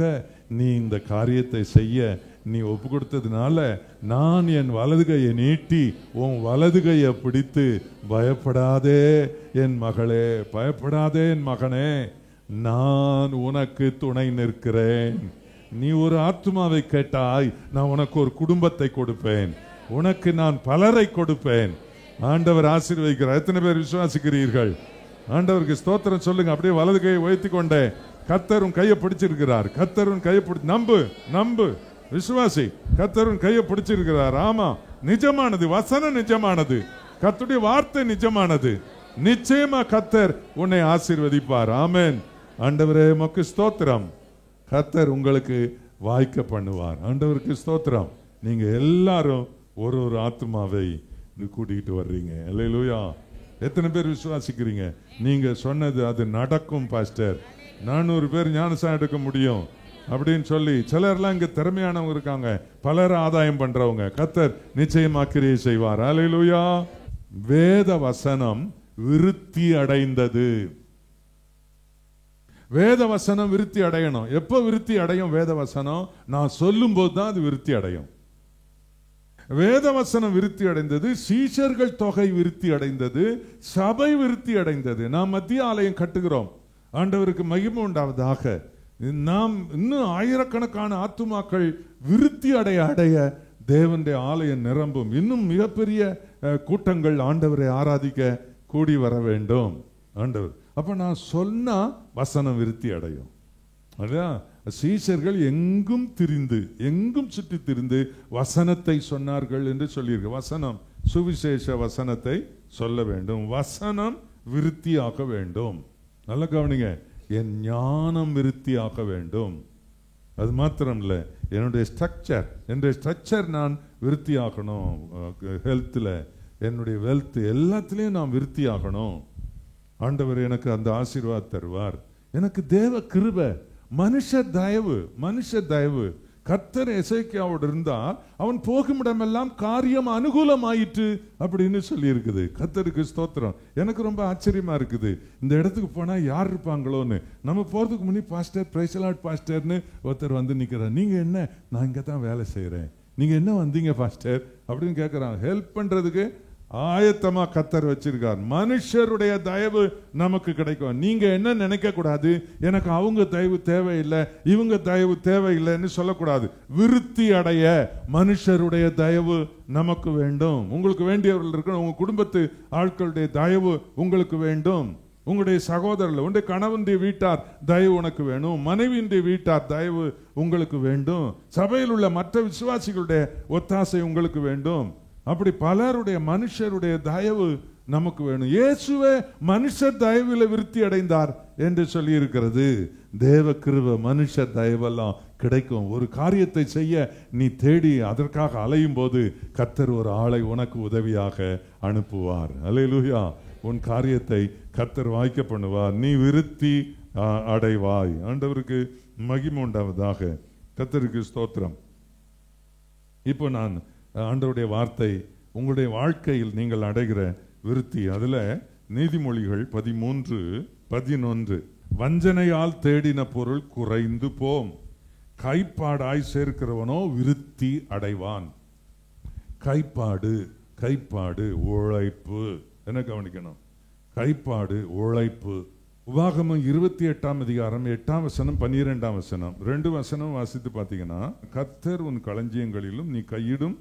நீ இந்த காரியத்தை செய்ய நீ ஒப்பு கொடுத்ததுனால நான் என் வலது கையை நீட்டி உன் வலது கையை பிடித்து, பயப்படாதே என் மகளே, பயப்படாதே என் மகனே, நான் உனக்கு துணை நிற்கிறேன். நீ ஒரு ஆத்துமாவை கேட்டாய், நான் உனக்கு ஒரு குடும்பத்தை கொடுப்பேன், உனக்கு நான் பலரை கொடுப்பேன். ஆண்டவர் ஆசீர்வதிக்கிறார். எத்தனை பேர் விசுவாசிக்கிறீர்கள்? ஆண்டவருக்கு ஸ்தோத்திரம் சொல்லுங்க. அப்படியே வலது கையை உயர்த்தி கொண்டே, கர்த்தர் உன் கையை பிடிச்சிருக்கிறார். கர்த்தர் உன் கையை பிடிச்சு நம்பு விசுவாசி. கர்த்தர் உன் கையை பிடிச்சிருக்கிறார். ஆமா, நிஜமானது, வசனம் நிஜமானது, கர்த்தருடைய வார்த்தை நிஜமானது. நிச்சயமா கர்த்தர் உன்னை ஆசீர்வதிப்பார். ஆமென். ஆண்டவரே உமக்கு ஸ்தோத்திரம். கர்த்தர் உங்களுக்கு வாய்க்க பண்ணுவார். ஆண்டவருக்கு ஸ்தோத்திரம். நீங்க எல்லாரும் ஒரு ஆத்துமாவை கூட்டிகிட்டு வர்றீங்க. அல்லேலூயா. எத்தனை பேர் விசுவாசிக்கிறீங்க? நீங்க சொன்னது அது நடக்கும் பாஸ்டர், 400 பேர் ஞானசானம் எடுக்க முடியும் அப்படின்னு சொல்லி சிலர்லாம் இங்க திறமையானவங்க இருக்காங்க, பலர் ஆதாயம் பண்றவங்க. கர்த்தர் நிச்சயமா கிரியை செய்வார். அல்லேலூயா. வேத வசனம் விருத்தி அடைந்தது. வேத வசனம் விருத்தி அடையணும். எப்ப விருத்தி அடையும் வேத வசனம்? நான் சொல்லும் போது தான் அது விருத்தி அடையும். வேத வசனம் விருத்தி அடைந்தது, சீஷர்கள் தொகை விருத்தி அடைந்தது, சபை விருத்தி அடைந்தது. நாம் மத்திய ஆலயம் கட்டுகிறோம். ஆண்டவருக்கு மகிமை உண்டாவதாக. நாம் இன்னும் ஆயிரக்கணக்கான ஆத்துமாக்கள் விருத்தி அடைய தேவனுடைய ஆலயம் நிரம்பும். இன்னும் மிகப்பெரிய கூட்டங்கள் ஆண்டவரை ஆராதிக்க கூடி வர வேண்டும். ஆண்டவர் அப்ப நான் சொன்னா வசனம் விருத்தி அடையும். அதான் சீஷர்கள் எங்கும் திரிந்து, எங்கும் சுற்றி திரிந்து வசனத்தை சொன்னார்கள் என்று சொல்லியிருக்கு. வசனம், சுவிசேஷ வசனத்தை சொல்ல வேண்டும். வசனம் விருத்தியாக்க வேண்டும். நல்ல கவனிங்க. என் ஞானம் விருத்தியாக்க வேண்டும். அது மாத்திரம் இல்ல, என்னுடைய ஸ்ட்ரக்சர் நான் விருத்தியாக்கணும். ஹெல்த்தில், என்னுடைய வெல்த் எல்லாத்திலையும் நான் விருத்தியாகணும். ஆண்டவர் எனக்கு அந்த ஆசீர்வாதம் தருவார். எனக்கு தேவ கிருபை, மனுஷ தயவு. கர்த்தர் எசேக்கியாவோடு இருந்தால் அவன் போகுமிடமெல்லாம் காரியம் அனுகூலமாயிற்று அப்படின்னு சொல்லி இருக்குது. கர்த்தருக்கு ஸ்தோத்திரம். எனக்கு ரொம்ப ஆச்சரியமா இருக்குது, இந்த இடத்துக்கு போனா யார் இருப்பாங்களோன்னு. நம்ம போறதுக்கு முன்னாடி பாஸ்டர், பிரைஸ் தி லார்ட் பாஸ்டர்னு ஒருத்தர் வந்து நிக்கிறார். நீங்க என்ன? நான் இங்க தான் வேலை செய்யறேன். நீங்க என்ன வந்தீங்க பாஸ்டர் அப்படின்னு கேட்கிறாங்க. ஹெல்ப் பண்றதுக்கு ஆயத்தமா கர்த்தர் வச்சிருக்கார். மனுஷருடைய தயவு நமக்கு கிடைக்கும். நீங்க என்ன நினைக்க கூடாது, எனக்கு அவங்க தயவு தேவையில்லை, இவங்க தயவு தேவையில்லைன்னு சொல்லக்கூடாது. விருத்தி அடைய மனுஷருடைய தயவு நமக்கு வேண்டும். உங்களுக்கு வேண்டியவர்கள் இருக்கணும். உங்க குடும்பத்து ஆட்களுடைய தயவு உங்களுக்கு வேண்டும். உங்களுடைய சகோதரர்கள், உங்களுடைய கணவனுடைய வீட்டார் தயவு உனக்கு வேணும். மனைவியுடைய வீட்டார் தயவு உங்களுக்கு வேண்டும். சபையில் உள்ள மற்ற விசுவாசிகளுடைய ஒத்தாசை உங்களுக்கு வேண்டும். அப்படி பலருடைய, மனுஷருடைய தயவு நமக்கு வேணும். இயேசுவே மனுஷர் தயவில் விருத்தி அடைந்தார் என்று சொல்லி இருக்கிறது. தேவ கிருபை, மனுஷ தயவெல்லாம் கிடைக்கும். ஒரு காரியத்தை செய்ய நீ தேடி அதற்காக அலையும் போது கர்த்தர் ஒரு ஆளை உனக்கு உதவியாக அனுப்புவார். அல்லேலூயா. உன் காரியத்தை கர்த்தர் வாய்க்க பண்ணுவார். நீ விருத்தி அடைவாய். ஆண்டவருக்கு மகிமை உண்டாவதாக. கர்த்தருக்கு ஸ்தோத்திரம். இப்போ நான் ஆண்டவருடைய வார்த்தை, உங்களுடைய வாழ்க்கையில் நீங்கள் அடைகிற விருத்தி, அதுல நீதிமொழிகள் 13:11, வஞ்சனையால் தேடின பொருள் குறைந்து போம், கைப்பாடாய் சேர்க்கிறவனோ விருத்தி அடைவான். கைப்பாடு உழைப்பு. என்ன கவனிக்கணும்? கைப்பாடு உழைப்பு. உபாகமம் 28ஆம் அதிகாரம் 8ஆம் வசனம் 12ஆம் வசனம் 2 வசனம் வாசித்து பார்த்தீங்கன்னா, கர்த்தர் உன் களஞ்சியங்களிலும் நீ கையிடும்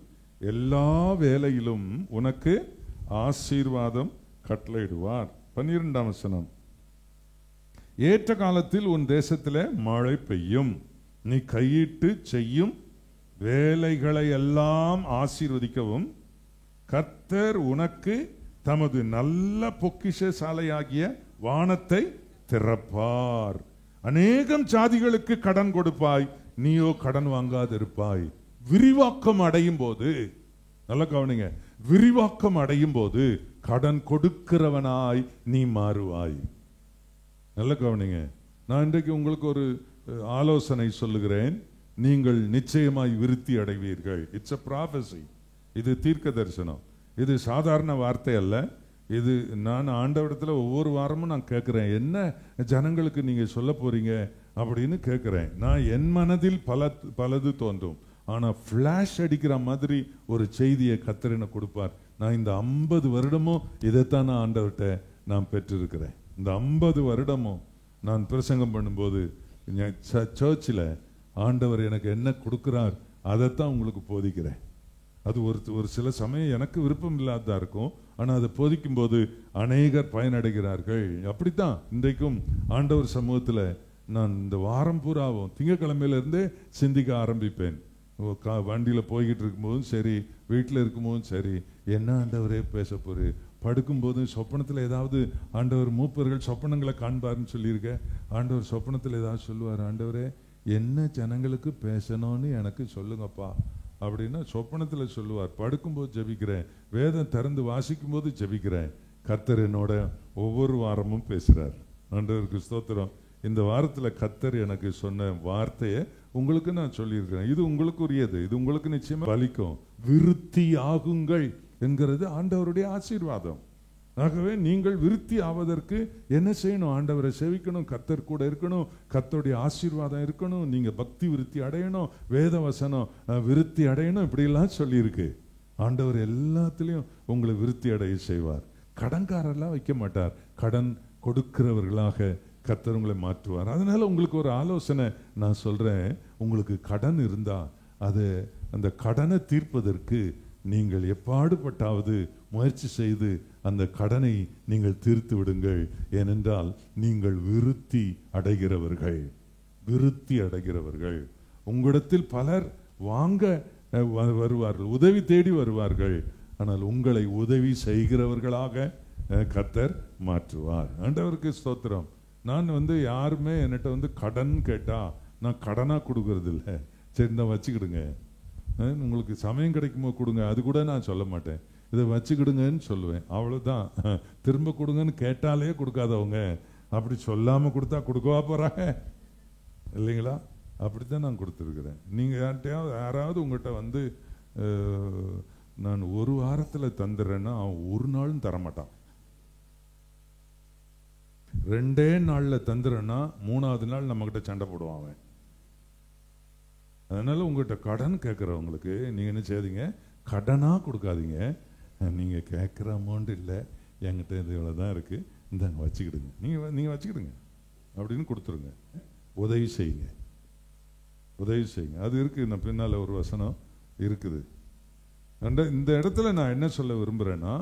எல்லா வேலையிலும் உனக்கு ஆசீர்வாதம் கட்டளையிடுவார். 12ஆம் வசனம், ஏற்ற காலத்தில் உன் தேசத்திலே மழை பெய்யும், நீ கையிட்டு செய்யும் வேலைகளை எல்லாம் ஆசீர்வதிக்கவும் கர்த்தர் உனக்கு தமது நல்ல பொக்கிஷ சாலையாகிய வானத்தை திறப்பார். அநேகம் ஜாதிகளுக்கு கடன் கொடுப்பாய், நீயோ கடன் வாங்காதிருப்பாய். விரிவாக்கம் அடையும் போது, நல்ல கவனிங்க, விரிவாக்கம் அடையும் போது கடன் கொடுக்கிறவனாய் நீ மாறுவாய். நல்ல கவனிங்க. நான் இன்றைக்கு உங்களுக்கு ஒரு ஆலோசனை சொல்லுகிறேன். நீங்கள் நிச்சயமாய் விருத்தி அடைவீர்கள். It's a prophecy. இது தீர்க்க தரிசனம். இது சாதாரண வார்த்தை அல்ல. இது நான் ஆண்டவரிடத்துல ஒவ்வொரு வாரமும் நான் கேட்கிறேன், என்ன ஜனங்களுக்கு நீங்க சொல்ல போறீங்க அப்படின்னு கேட்கிறேன். நான் என் மனதில் பலது தோன்றும். ஆனா பிளாஷ் அடிக்கிற மாதிரி ஒரு செய்தியை கர்த்தர் எனக்கு கொடுப்பார். நான் இந்த 50 வருடமும் இதைத்தான் நான் ஆண்டவர்கிட்ட நான் பெற்றிருக்கிறேன். இந்த 50 வருடமும் நான் பிரசங்கம் பண்ணும்போது சர்ச்சில் ஆண்டவர் எனக்கு என்ன கொடுக்கிறார் அதைத்தான் உங்களுக்கு போதிக்கிறேன். அது ஒரு சில சமயம் எனக்கு விருப்பம் இல்லாததா இருக்கும். ஆனால் அதை போதிக்கும் போது அநேகர் பயனடைகிறார்கள். அப்படித்தான் இன்றைக்கும் ஆண்டவர் சமூகத்தில் நான் இந்த வாரம் பூராவும் திங்கட்கிழமையிலிருந்தே சிந்திக்க ஆரம்பிப்பேன். வண்டியில் போய்கிட்டு இருக்கும்போதும் சரி, வீட்டில் இருக்கும்போதும் சரி, என்ன ஆண்டவரே பேச போரு. படுக்கும்போதும் சொப்பனத்தில் ஏதாவது ஆண்டவர் மூப்பர்கள் சொப்பனங்களை காண்பார்னு சொல்லியிருக்க. ஆண்டவர் சொப்பனத்தில் ஏதாவது சொல்லுவார், ஆண்டவரே என்ன ஜனங்களுக்கு பேசணும்னு எனக்கு சொல்லுங்கப்பா அப்படின்னா சொப்பனத்தில் சொல்லுவார். படுக்கும்போது ஜெபிக்கிறேன், வேதம் திறந்து வாசிக்கும் போது ஜெபிக்கிறேன். கர்த்தர் என்னோட ஒவ்வொரு வாரமும் பேசுறார். ஆண்டவருக்கு ஸ்தோத்திரம். இந்த வாரத்தில் கர்த்தர் எனக்கு சொன்ன வார்த்தையை உங்களுக்கு நான் சொல்லியிருக்கிறேன். இது உங்களுக்கு உரியது, இது உங்களுக்கு நிச்சயமா பலிக்கும். விருத்தி ஆகுங்கள் என்கிறது ஆண்டவருடைய ஆசீர்வாதம். ஆகவே நீங்கள் விருத்தி ஆவதற்கு என்ன செய்யணும்? ஆண்டவரை சேவிக்கணும், கர்த்தர் கூட இருக்கணும், கர்த்தருடைய ஆசீர்வாதம் இருக்கணும், நீங்க பக்தி விருத்தி அடையணும், வேத வசனம் விருத்தி அடையணும். இப்படியெல்லாம் சொல்லியிருக்கு. ஆண்டவர் எல்லாத்திலையும் உங்களை விருத்தி அடைய செய்வார். கடன்காரெல்லாம் வைக்க மாட்டார். கடன் கொடுக்கிறவர்களாக கர்த்தர் உங்களை மாற்றுவார். அதனால உங்களுக்கு ஒரு ஆலோசனை நான் சொல்றேன். உங்களுக்கு கடன் இருந்தா அது அந்த கடனை தீர்ப்பதற்கு நீங்கள் எப்பாடுபட்டாவது முயற்சி செய்து அந்த கடனை நீங்கள் தீர்த்து விடுங்கள். ஏனென்றால் நீங்கள் விருத்தி அடைகிறவர்கள். விருத்தி அடைகிறவர்கள். உங்களிடத்தில் பலர் வாங்க வருவார்கள், உதவி தேடி வருவார்கள். ஆனால் உங்களை உதவி செய்கிறவர்களாக கர்த்தர் மாற்றுவார். ஆண்டவருக்கு ஸ்தோத்திரம். நான் யாருமே என்கிட்ட கடன் கேட்டா நான் கடனா கொடுக்கறது இல்லை. சரி நான் வச்சுக்கிடுங்க, உங்களுக்கு சமயம் கிடைக்குமோ கொடுங்க, அது கூட நான் சொல்ல மாட்டேன். இதை வச்சுக்கிடுங்கன்னு சொல்லுவேன், அவ்வளவுதான். திரும்ப கொடுங்கன்னு கேட்டாலே கொடுக்காதவங்க அப்படி சொல்லாம கொடுத்தா கொடுக்கவா போறாங்க இல்லைங்களா? அப்படித்தான் நான் கொடுத்துருக்கிறேன். நீங்க யாராவது உங்கள்கிட்ட நான் ஒரு வாரத்தில் தந்துடுறேன்னா அவன் ஒரு நாளும் தரமாட்டான். 2 நாளில் தந்துடுறேன்னா 3ஆவது நாள் நம்ம கிட்ட சண்டை போடுவான் அவன். அதனால உங்கள்கிட்ட கடன் கேட்குறவங்களுக்கு நீங்க என்ன செய்யாதீங்க, கடனா கொடுக்காதீங்க. நீங்க கேட்குற அமௌண்ட் இல்லை, என்கிட்ட இது இவ்வளோதான் இருக்கு, இந்தாங்க வச்சுக்கிடுங்க, நீங்க வச்சுக்கிடுங்க அப்படின்னு கொடுத்துருங்க. உதவி செய்யுங்க, உதவி செய்யுங்க. அது இருக்கு, நான் பின்னால ஒரு வசனம் இருக்குது. இந்த இடத்துல நான் என்ன சொல்ல விரும்புறேன்னா,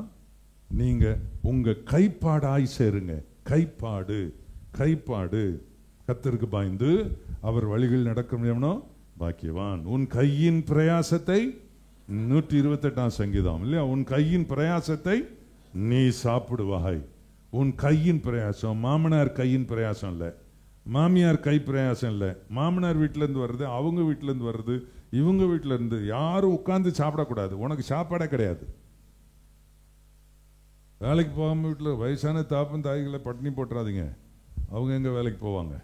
நீங்க உங்க கைப்பாடாய் சேருங்க. கைப்பாடு, கைப்பாடு. கர்த்தருக்கு பாய்ந்து அவர் வழிகள் நடக்க முடியும்னோ பாக்கியவான். உன் கையின் பிரயாசத்தை 128ஆம் சங்கீதம் இல்லையா, உன் கையின் பிரயாசத்தை நீ சாப்பிடுவாய். உன் கையின் பிரயாசம், மாமனார் கையின் பிரயாசம் இல்லை, மாமியார் கை பிரயாசம் இல்லை. மாமனார் வீட்டில இருந்து வர்றது, அவங்க வீட்டில இருந்து வர்றது, இவங்க வீட்டில இருந்து. யாரும் உட்கார்ந்து சாப்பிடக்கூடாது, உனக்கு சாப்பாடே கிடையாது. வேலைக்கு போகாம வீட்டில் வயசான தாப்பன் தாய்களை பட்டினி போட்டுறாதீங்க. அவங்க எங்க வேலைக்கு போவாங்க?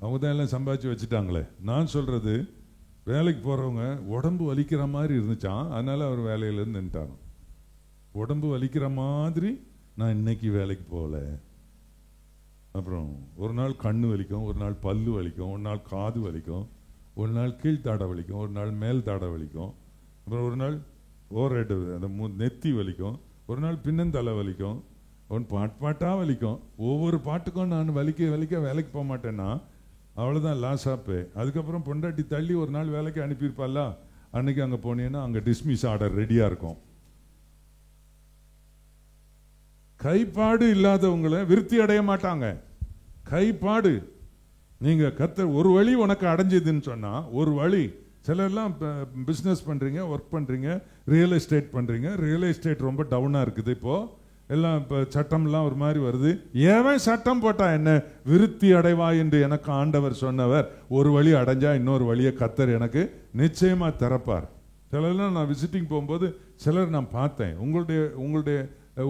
அவங்க தான் எல்லாம் சம்பாதிச்சு வச்சுட்டாங்களே. நான் சொல்றது, வேலைக்கு போறவங்க உடம்பு வலிக்கிற மாதிரி இருந்துச்சான், அதனால அவர் வேலையிலேருந்து நின்ட்டாங்க. உடம்பு வலிக்கிற மாதிரி நான் இன்னைக்கு வேலைக்கு போகல. அப்புறம் ஒரு நாள் கண்ணு வலிக்கும், ஒரு நாள் பல்லு வலிக்கும், ஒரு நாள் காது வலிக்கும், ஒரு நாள் கீழ்த்தாடை வலிக்கும், ஒரு நாள் மேல் தாடை வலிக்கும், அப்புறம் ஒரு நாள் ஓரேடு அந்த நெத்தி வலிக்கும், ஒரு நாள் பின்னந்தலை வலிக்கும், ஒன் பாட்டா வலிக்கும். ஒவ்வொரு பாட்டுக்கும் நான் வலிக்க வேலைக்கு போக மாட்டேன்னா அவ்வளோதான், லாஸ் ஆப்பே. அதுக்கப்புறம் பொண்டாட்டி தள்ளி ஒரு நாள் வேலைக்கு அனுப்பியிருப்பால, அன்னைக்கு அங்கே போனீங்கன்னா அங்கே டிஸ்மிஸ் ஆர்டர் ரெடியா இருக்கும். கைப்பாடு இல்லாதவங்களை விருத்தி அடைய மாட்டாங்க. கைப்பாடு. நீங்க கர்த்தர் ஒரு வழி உனக்கு அடைஞ்சதுன்னு சொன்னா, ஒரு வழி. சிலர்லாம் பிஸ்னஸ் பண்றீங்க, ஒர்க் பண்றீங்க, ரியல் எஸ்டேட் பண்றீங்க. ரியல் எஸ்டேட் ரொம்ப டவுனா இருக்குது இப்போ. எல்லாம் இப்போ சட்டம்லாம் ஒரு மாதிரி வருது. ஏன் சட்டம் போட்டா என்ன? விருத்தி அடைவாய் என்று எனக்கு ஆண்டவர் சொன்னவர். ஒரு வழி அடைஞ்சா இன்னொரு வழியை கர்த்தர் எனக்கு நிச்சயமா திறப்பார். சிலர்லாம் நான் விசிட்டிங் போகும்போது சிலர் நான் பார்த்தேன். உங்களுடைய உங்களுடைய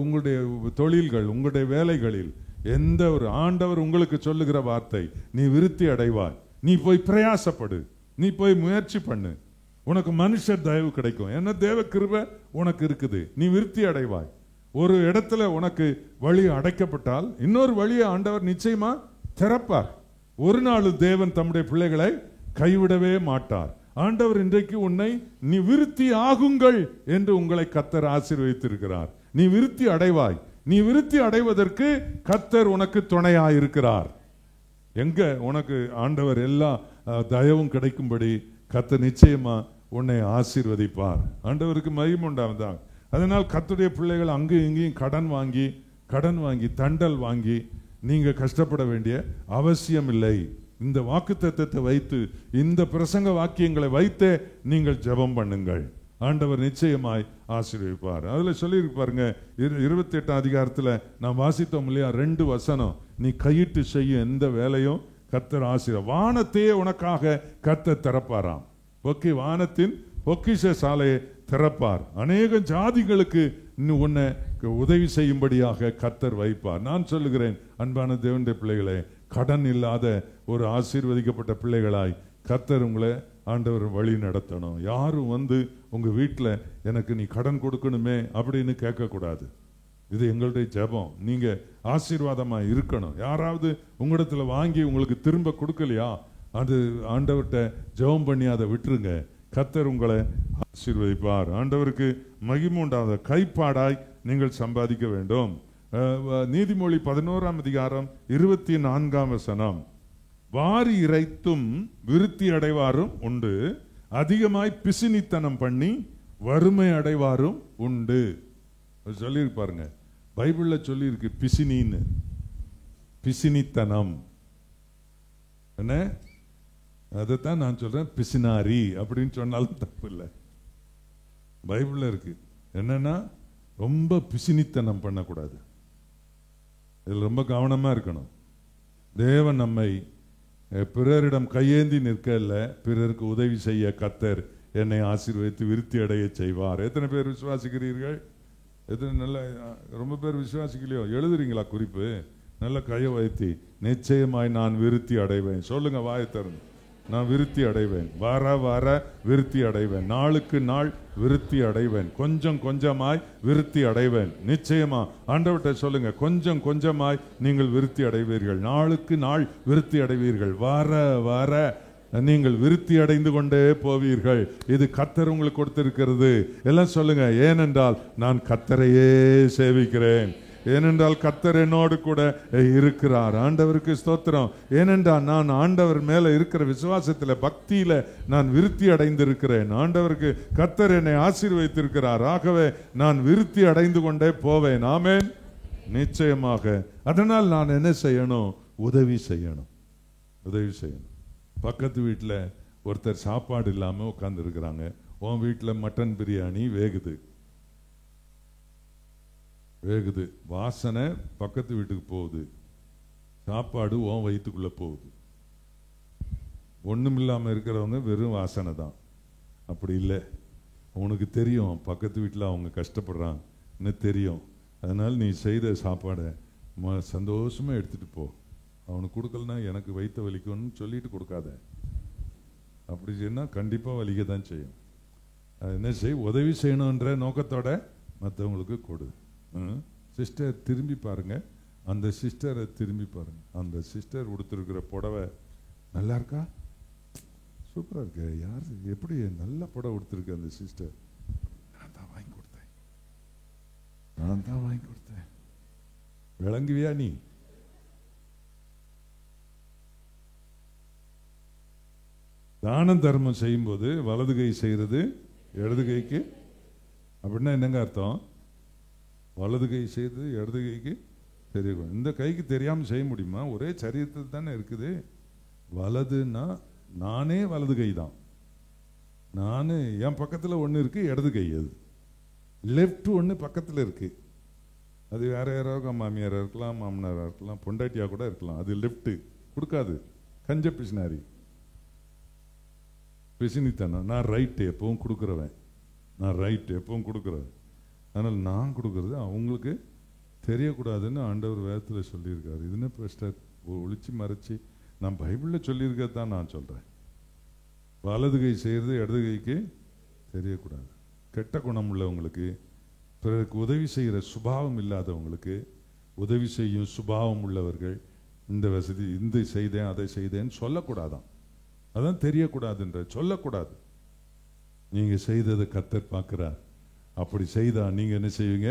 உங்களுடைய தொழில்கள், உங்களுடைய வேலைகளில் எந்த ஒரு ஆண்டவர் உங்களுக்கு சொல்லுகிற வார்த்தை, நீ விருத்தி அடைவாய், நீ போய் பிரயாசப்படு, நீ போய் முயற்சி பண்ணு, உனக்கு மனுஷர் தயவு கிடைக்கும், என்ன தேவ கிருபை உனக்கு இருக்குது, நீ விருத்தி அடைவாய். ஒரு இடத்துல உனக்கு வழி அடைக்கப்பட்டால் இன்னொரு வழியை ஆண்டவர் நிச்சயமா திறப்பார். ஒரு நாள் தேவன் தம்முடைய பிள்ளைகளை கைவிடவே மாட்டார். ஆண்டவர் இன்றைக்கு உன்னை நீ விருத்தி ஆகுங்கள் என்று உங்களை கர்த்தர் ஆசீர்வதித்திருக்கிறார். நீ விருத்தி அடைவாய். நீ விருத்தி அடைவதற்கு கர்த்தர் உனக்கு துணையாயிருக்கிறார். எங்க உனக்கு ஆண்டவர் எல்லா தயவும் கிடைக்கும்படி கர்த்தர் நிச்சயமா உன்னை ஆசீர்வதிப்பார். ஆண்டவருக்கு மகிமை உண்டாவதாக. அதனால் கர்த்தருடைய பிள்ளைகள் அங்கேயும் இங்கேயும் கடன் வாங்கி தண்டல் வாங்கி நீங்க கஷ்டப்பட வேண்டிய அவசியம் இல்லை. இந்த வாக்குத்தத்தத்தை வைத்து, இந்த பிரசங்க வாக்கியங்களை வைத்தே நீங்கள் ஜெபம் பண்ணுங்கள். ஆண்டவர் நிச்சயமாய் ஆசீர்வதிப்பார். அதுல சொல்லி பாருங்க, 28 அதிகாரத்துல நான் வாசித்தோம் இல்லையா, 2 வசனம். நீ கையிட்டு செய்யும் எந்த வேலையும் கர்த்தர் ஆசீர்வாதம். வானத்தையே உனக்காக கர்த்தர் திறப்பாராம். வானத்தின் பொக்கிஷ சாலையை திறப்பார். அநேக ஜாதிகளுக்கு உன்னை உதவி செய்யும்படியாக கர்த்தர் வைப்பார். நான் சொல்லுகிறேன் அன்பான தேவனுடைய பிள்ளைகளே, கடன் இல்லாத ஒரு ஆசீர்வதிக்கப்பட்ட பிள்ளைகளாய் கர்த்தர் உங்களை ஆண்டவர் வழி நடத்தணும். யாரும் வந்து உங்க வீட்டில் எனக்கு நீ கடன் கொடுக்கணுமே அப்படின்னு கேட்கக்கூடாது. இது எங்களுடைய ஜெபம். நீங்க ஆசீர்வாதமா இருக்கணும். யாராவது உங்களிடத்துல வாங்கி உங்களுக்கு திரும்ப கொடுக்கலையா, அது ஆண்டவர்கிட்ட ஜெபம் பண்ணி அதை விட்டுருங்க. கர்த்தர் உங்களை ஆசீர்வதிப்பார். ஆண்டவருக்கு மகிமை உண்டாத கைப்பாடாய் நீங்கள் சம்பாதிக்க வேண்டும். நீதிமொழி 11 அதிகாரம் 24 வசனம். வாரி இறைத்தும் விருத்தி அடைவாரும் உண்டு, அதிகமாய் பிசினித்தனம் பண்ணி வறுமை அடைவாரும் உண்டு. சொல்லியிருப்பாருங்க, பைபிள்ல சொல்லி இருக்கு பிசினின்னு, பிசினித்தனம். என்ன அதைத்தான் நான் சொல்றேன், பிசினாரி அப்படின்னு சொன்னாலும் தப்பு இல்லை. பைபிள்ல இருக்கு. என்னன்னா ரொம்ப பிசினித்தனம் பண்ணக்கூடாது. இதில் ரொம்ப கவனமா இருக்கணும். தேவன் நம்மை பிறரிடம் கையேந்தி நிற்கல, பிறருக்கு உதவி செய்ய கர்த்தர் என்னை ஆசீர்வதித்து விருத்தி அடைய செய்வார். எத்தனை பேர் விசுவாசிக்கிறீர்கள்? எத்தனை நல்ல ரொம்ப பேர் விசுவாசிக்கலையோ எழுதுறீங்களா குறிப்பு? நல்ல கையை வைத்தி நிச்சயமாய் நான் விருத்தி அடைவேன் சொல்லுங்க. வாயை திறந்து நான் விருத்தி அடைவேன், வர வர விருத்தி அடைவேன், நாளுக்கு நாள் விருத்தி அடைவேன், கொஞ்சம் கொஞ்சமாய் விருத்தி அடைவேன். நிச்சயமா ஆண்டவர்கிட்ட சொல்லுங்க, கொஞ்சம் கொஞ்சமாய் நீங்கள் விருத்தி அடைவீர்கள், நாளுக்கு நாள் விருத்தி அடைவீர்கள், வர வர நீங்கள் விருத்தி அடைந்து கொண்டே போவீர்கள். இது கர்த்தர் உங்களுக்கு கொடுத்திருக்கிறது. எல்லாம் சொல்லுங்க, ஏனென்றால் நான் கர்த்தரையே சேவிக்கிறேன், ஏனென்றால் கர்த்தர் என்னோடு கூட இருக்கிறார். ஆண்டவருக்கு ஸ்தோத்திரம். ஏனென்றால் நான் ஆண்டவர் மேல இருக்கிற விசுவாசத்துல, பக்தியில நான் விருத்தி அடைந்திருக்கிறேன். ஆண்டவருக்கு கர்த்தர் என்னை ஆசீர்வதித்திருக்கிறார். ஆகவே நான் விருத்தி அடைந்து கொண்டே போவேன். ஆமென். நிச்சயமாக. அதனால் நான் என்ன செய்யணும்? உதவி செய்யணும். உதவி செய்யணும். பக்கத்து வீட்டில் ஒருத்தர் சாப்பாடு இல்லாம உட்கார்ந்து இருக்கிறாங்க. உன் வீட்டில் மட்டன் பிரியாணி வேகுது, வாசனை பக்கத்து வீட்டுக்கு போகுது, சாப்பாடு உன் வயிற்றுக்குள்ள போகுது. ஒண்ணும் இல்லாம இருக்கிறவங்க வெறும் வாசனை தான். அப்படி இல்லை, உனக்கு தெரியும் பக்கத்து வீட்டில் அவங்க கஷ்டப்படுறான்னு தெரியும். அதனால நீ செய்த சாப்பாடை சந்தோஷமா எடுத்துட்டு போ. அவனுக்கு கொடுக்கலனா எனக்கு வயிற்ற வலிக்கும்னு சொல்லிட்டு கொடுக்காத. அப்படி சொன்னா கண்டிப்பா வலிக்க தான் செய்யும். என்ன செய்? உதவி செய்யணுன்ற நோக்கத்தோட மற்றவங்களுக்கு கொடு. சிஸ்டர் திரும்பி பாருங்க, அந்த சிஸ்டரை திரும்பி பாருங்க. அந்த சிஸ்டர் உடுத்திருக்கிற புடவை நல்லா இருக்கா? சூப்பரா இருக்கு. யார் எப்படி நல்ல புடவை உடுத்திருக்கு அந்த சிஸ்டர்? நான் தான் வாங்கி கொடுத்தேன். விளங்குவியா நீ? தான தர்மம் செய்யும் போது வலது கை செய்யறது இடது கைக்கு அப்படின்னா என்னங்க அர்த்தம்? வலது கை செய்து இடது கைக்கு தெரியும். இந்த கைக்கு தெரியாம செய்ய முடியுமா? ஒரே சரீரத்தில் தானே இருக்குது. வலதுன்னா நானே வலது கை தான். நானு என் பக்கத்துல ஒண்ணு இருக்கு, இடது கை. அது லெப்ட் ஒண்ணு பக்கத்துல இருக்கு. அது வேற யாராவது மாமியாரா இருக்கலாம், மாமனாரா இருக்கலாம், பொண்டாட்டியா கூட இருக்கலாம். அது லெப்ட் கொடுக்காது. கஞ்ச பிசினாரி, பிசினித்தனம். நான் ரைட்டு எப்பவும் கொடுக்குறவன். நான் ரைட் எப்பவும் கொடுக்குறது. ஆனால் நான் கொடுக்கறது அவங்களுக்கு தெரியக்கூடாதுன்னு ஆண்டவர் வேதத்தில் சொல்லியிருக்காரு. இதுன்னு பாஸ்டர் ஒழிச்சு மறைச்சி நான் பைபிளில் சொல்லியிருக்கிறது தான் நான் சொல்கிறேன். வலது கை செய்கிறது இடது கைக்கு தெரியக்கூடாது. கெட்ட குணம் உள்ளவங்களுக்கு, பிறருக்கு உதவி செய்கிற சுபாவம் இல்லாதவங்களுக்கு, உதவி செய்யும் சுபாவம் உள்ளவர்கள் இந்த வசதி இந்த செய்தேன் அதை செய்தேன்னு சொல்லக்கூடாதான். அதான் தெரியக்கூடாதுன்ற சொல்லக்கூடாது. நீங்க செய்ததை கர்த்தர் பார்க்கிறார். அப்படி செய்தா நீங்க என்ன செய்வீங்க?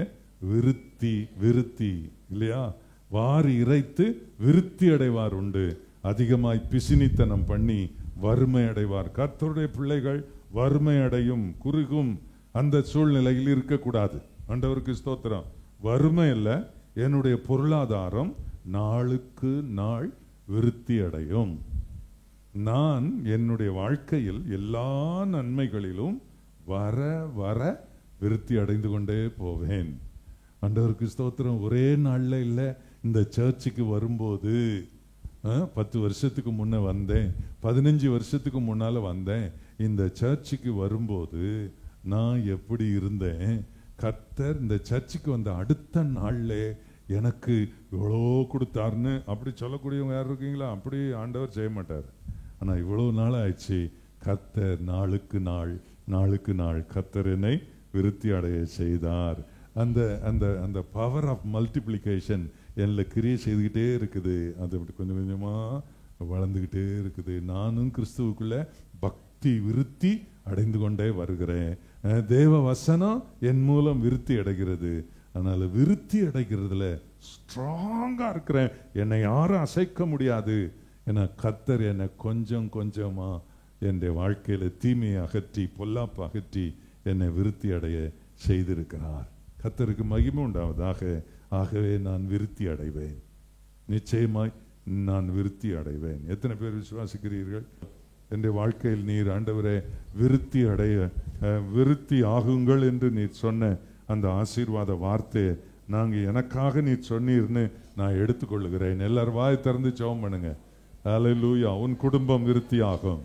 விருத்தி விருத்தி இல்லையா? வாரி இறைத்து விருத்தி அடைவார் உண்டு. அதிகமாய் பிசினித்தனம் பண்ணி வறுமை அடைவார். கர்த்தருடைய பிள்ளைகள் வறுமை அடையும் குறுகும் அந்த சூழ்நிலையில் இருக்கக்கூடாது. ஆண்டவருக்கு ஸ்தோத்திரம். வறுமை அல்ல, என்னுடைய பொருளாதாரம் நாளுக்கு நாள் விருத்தி அடையும். நான் என்னுடைய வாழ்க்கையில் எல்லா நன்மைகளிலும் வர வர விருத்தி அடைந்து கொண்டே போவேன். ஆண்டவருக்கு ஸ்தோத்திரம். ஒரே நாள்ல இல்லை, இந்த சர்ச்சுக்கு வரும்போது 10 வருஷத்துக்கு முன்ன வந்தேன், 15 வருஷத்துக்கு முன்னால வந்தேன். இந்த சர்ச்சுக்கு வரும்போது நான் எப்படி இருந்தேன், கர்த்தர் இந்த சர்ச்சுக்கு வந்த அடுத்த நாள்ல எனக்கு இவ்வளோ கொடுத்தாருன்னு அப்படி சொல்லக்கூடியவங்க யார் இருக்கீங்களா? அப்படி ஆண்டவர் செய்ய மாட்டார். ஆனா இவ்வளவு நாள் ஆயிடுச்சு, கர்த்தர் நாளுக்கு நாள் நாளுக்கு நாள் கர்த்தர் என்னை விருத்தி அடைய செய்தார். அந்த அந்த அந்த பவர் ஆஃப் மல்டிப்ளிகேஷன் என்னை கிரியை செய்துக்கிட்டே இருக்குது. அது அப்படி கொஞ்சம் கொஞ்சமா வளர்ந்துக்கிட்டே இருக்குது. நானும் கிறிஸ்துவுக்குள்ள பக்தி விருத்தி அடைந்து கொண்டே வருகிறேன். தேவ வசனம் என் மூலம் விருத்தி அடைகிறது. அதனால விருத்தி அடைகிறதுல ஸ்ட்ராங்கா இருக்கிறேன். என்னை யாரும் அசைக்க முடியாது. ஏன்னா கர்த்தர் என்னை கொஞ்சம் கொஞ்சமா என்னுடைய வாழ்க்கையில தீமையை அகற்றி பொல்லாப்பு அகற்றி என்னை விருத்தி அடைய செய்திருக்கிறார். கர்த்தருக்கு மகிமை உண்டாவதாக. ஆகவே நான் விருத்தி அடைவேன், நிச்சயமாய் நான் விருத்தி அடைவேன். எத்தனை பேர் விசுவாசிக்கிறீர்கள்? என்னுடைய வாழ்க்கையில் நீர் ஆண்டவரே விருத்தி அடைய விருத்தி ஆகுங்கள் என்று நீர் சொன்ன அந்த ஆசீர்வாத வார்த்தையை எனக்காக நீர் சொன்னீர்னு நான் எடுத்துக்கொள்ளுகிறேன். எல்லாரும் வாய் திறந்து ஜெபம் பண்ணுங்க. ஹல்லேலூயா. உன் குடும்பம் விருத்தி ஆகும்.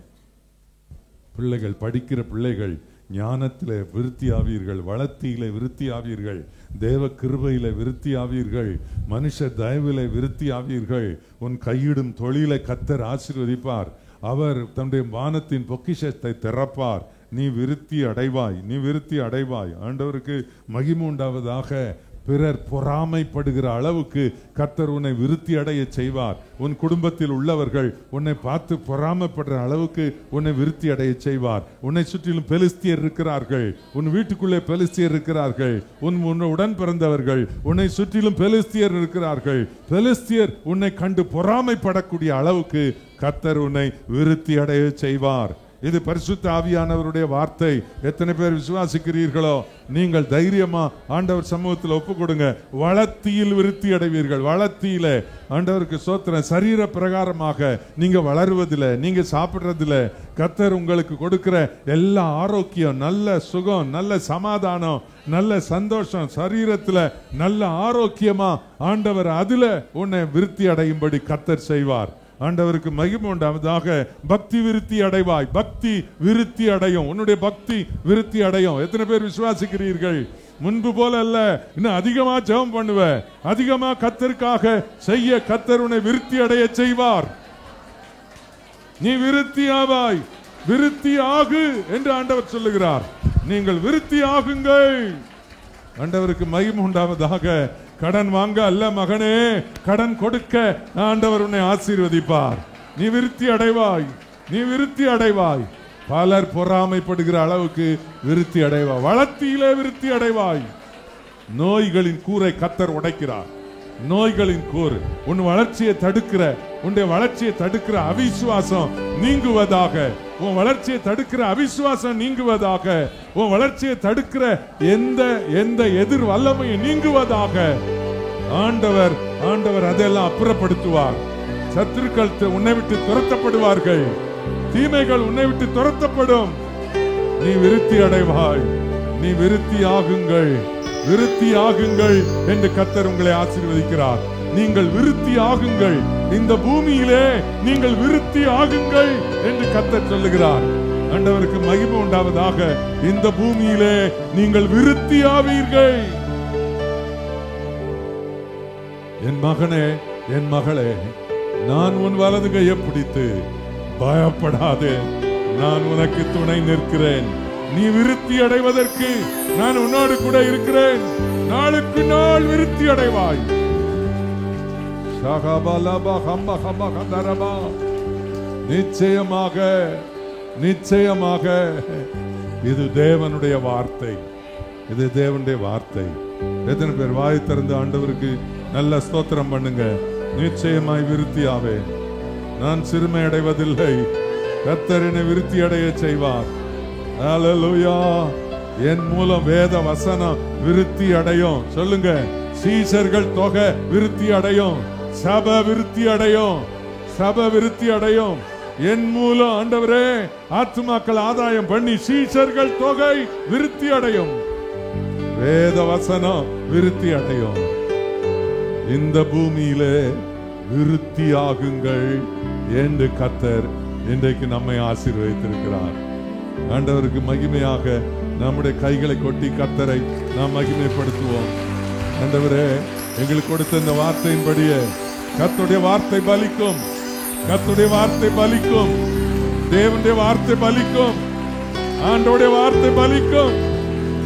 பிள்ளைகள், படிக்கிற பிள்ளைகள் ஞானத்திலே விருத்தி ஆவீர்கள், வளர்த்தியிலே விருத்தி ஆவீர்கள், தேவ கிருபையிலே விருத்தி ஆவீர்கள், மனுஷ தயவிலே விருத்தி ஆவீர்கள். உன் கையிடும் தொழிலை கர்த்தர் ஆசீர்வதிப்பார். அவர் தன்னுடைய வானத்தின் பொக்கிஷத்தை திறப்பார். நீ விருத்தி அடைவாய், நீ விருத்தி அடைவாய். ஆண்டவருக்கு மகிமை உண்டாவதாக. பிறர் பொறாமைப்படுகிற அளவுக்கு கர்த்தர் உன்னை விருத்தி அடைய செய்வார். உன் குடும்பத்தில் உள்ளவர்கள் உன்னை பார்த்து பொறாமைப்படுற அளவுக்கு உன்னை விருத்தி அடைய செய்வார். உன்னை சுற்றிலும் பெலிஸ்தியர் இருக்கிறார்கள், உன் வீட்டுக்குள்ளே பெலிஸ்தியர் இருக்கிறார்கள், உன் உடன் பிறந்தவர்கள் உன்னை சுற்றிலும் பெலிஸ்தியர் இருக்கிறார்கள். பெலிஸ்தியர் உன்னை கண்டு பொறாமைப்படக்கூடிய அளவுக்கு கர்த்தர் உன்னை விருத்தி அடைய செய்வார். இது பரிசுத்த ஆவியானவருடைய வார்த்தை. எத்தனை பேர் விசுவாசிக்கிறீர்களோ நீங்கள் தைரியமா ஆண்டவர் சமூகத்தில் ஒப்பு கொடுங்க. வளர்த்தியில் விருத்தி அடைவீர்கள். வளர்த்தியில ஆண்டவருக்கு ஸ்தோத்திரம். சரீர பிரகாரமாக நீங்க வளருவதில்லை, நீங்க சாப்பிடுறதில்லை. கர்த்தர் உங்களுக்கு கொடுக்கிற எல்லா ஆரோக்கியம், நல்ல சுகம், நல்ல சமாதானம், நல்ல சந்தோஷம், சரீரத்துல நல்ல ஆரோக்கியமா ஆண்டவர் அதுல உன்னை விருத்தி அடையும்படி கர்த்தர் செய்வார். ஆண்டவருக்கு மகிமை உண்டாவதாக. பக்தி விருத்தி அடைவாய். பக்தி விருத்தி அடையும். உன்னுடைய பக்தி விருத்தி அடையும். எத்தனை பேர் விசுவாசிக்கிறீர்கள்? முன்பு போல அல்ல, இன்னும் அதிகமா ஜெபம் பண்ணுவ, அதிகமா கர்த்தருக்காக செய்ய கர்த்தர் உன்னை விருத்தி அடைய செய்வார். நீ விருத்தி ஆவாய். விருத்தி ஆகு என்று ஆண்டவர் சொல்லுகிறார். நீங்கள் விருத்தி ஆகுங்கள். ஆண்டவருக்கு மகிமை உண்டாவதாக. கடன் வாங்க அல்ல மகனே, கடன் கொடுக்க ஆண்டவர் உன்னை ஆசீர்வதிப்பார். நீ விருத்தி அடைவாய், நீ விருத்தி அடைவாய். பலர் பொறாமைப்படுகிற அளவுக்கு விருத்தி அடைவாய். வளர்த்தியிலே விருத்தி அடைவாய். நோய்களின் கூரை கர்த்தர் உடைக்கிறார். நோய்களின் கூறு உன் வளர்ச்சியை தடுக்கிற, உன்னுடைய வளர்ச்சியை தடுக்கிற அவிசுவாசம் நீங்குவதாக. உன் வளர்ச்சியை தடுக்கிற அவிசுவாசம் நீங்குவதாக. உன் வளர்ச்சியை தடுக்கிற எந்த எதிர் வல்லமையை நீங்குவதாக. ஆண்டவர் அதெல்லாம் அப்புறப்படுத்துவார். சத்துருக்கள் உன்னை விட்டு துரத்தப்படுவார்கள். தீமைகள் உன்னை விட்டு துரத்தப்படும். நீ விருத்தி அடைவாய். நீ விருத்தி ஆகுங்கள், விருத்தி ஆகுங்கள் என்று கர்த்தர் உங்களை ஆசீர்வதிக்கிறார். நீங்கள் விருத்தி ஆகுங்கள். இந்த பூமியிலே நீங்கள் விருத்தி ஆகுங்கள் என்று கர்த்தர் சொல்லுகிறார். ஆண்டவருக்கு மகிமை உண்டாவதாக. இந்த பூமியிலே நீங்கள் விருத்தியாவீர்கள். என் மகனே, என் மகளே, நான் உன் வலது கையை பிடித்து பயப்படாதே, நான் உனக்கு துணை நிற்கிறேன். நீ விருத்தி அடைவதற்கு நான் உன்னோடு கூட இருக்கிறேன். நாளுக்கு நாள் விருத்தி அடைவாய். நிச்சயமாக, நிச்சயமாக இது தேவனுடைய வார்த்தை. இது தேவனுடைய வார்த்தை. எத்தனை பேர் வாய் திறந்து ஆண்டவருக்கு நல்ல ஸ்தோத்திரம் பண்ணுங்க. நிச்சயமாய் விருத்தியாவே. நான் சிறுமை அடைவதில்லை, கர்த்தர் என்னை விருத்தி அடைய செய்வார். ஹல்லேலூயா. என் மூலம் வேத வசனம் விருத்தி அடையும். சொல்லுங்க, சீஷர்கள் தொகை விருத்தி அடையும், சபை விருத்தி அடையும், சபை விருத்தி அடையும். என் மூலம் ஆண்டவரே ஆத்துமாக்கள் ஆதாயம் பண்ணி சீஷர்கள் தொகை விருத்தி அடையும், வேத வசனம் விருத்தி அடையும். இந்த பூமியிலே விருத்தியாகுங்கள் என்று கர்த்தர் இன்றைக்கு நம்மை ஆசீர்வதித்திருக்கிறார். ஆண்டவருக்கு மகிமையாக நம்முடைய கைகளை கொட்டி கர்த்தரை நாம் மகிமைப்படுத்துவோம். ஆண்டவரே, எங்களுக்கு கொடுத்த இந்த வார்த்தையின்படியே கர்த்தருடைய வார்த்தை பலிக்கும், கர்த்தருடைய வார்த்தை பலிக்கும், தேவனுடைய வார்த்தை பலிக்கும், ஆண்டவருடைய வார்த்தை பலிக்கும்.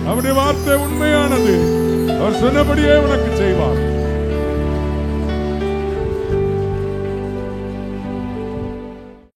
அவருடைய வார்த்தை உண்மையானது. அவர் சொன்னபடியே உனக்கு செய்வார்.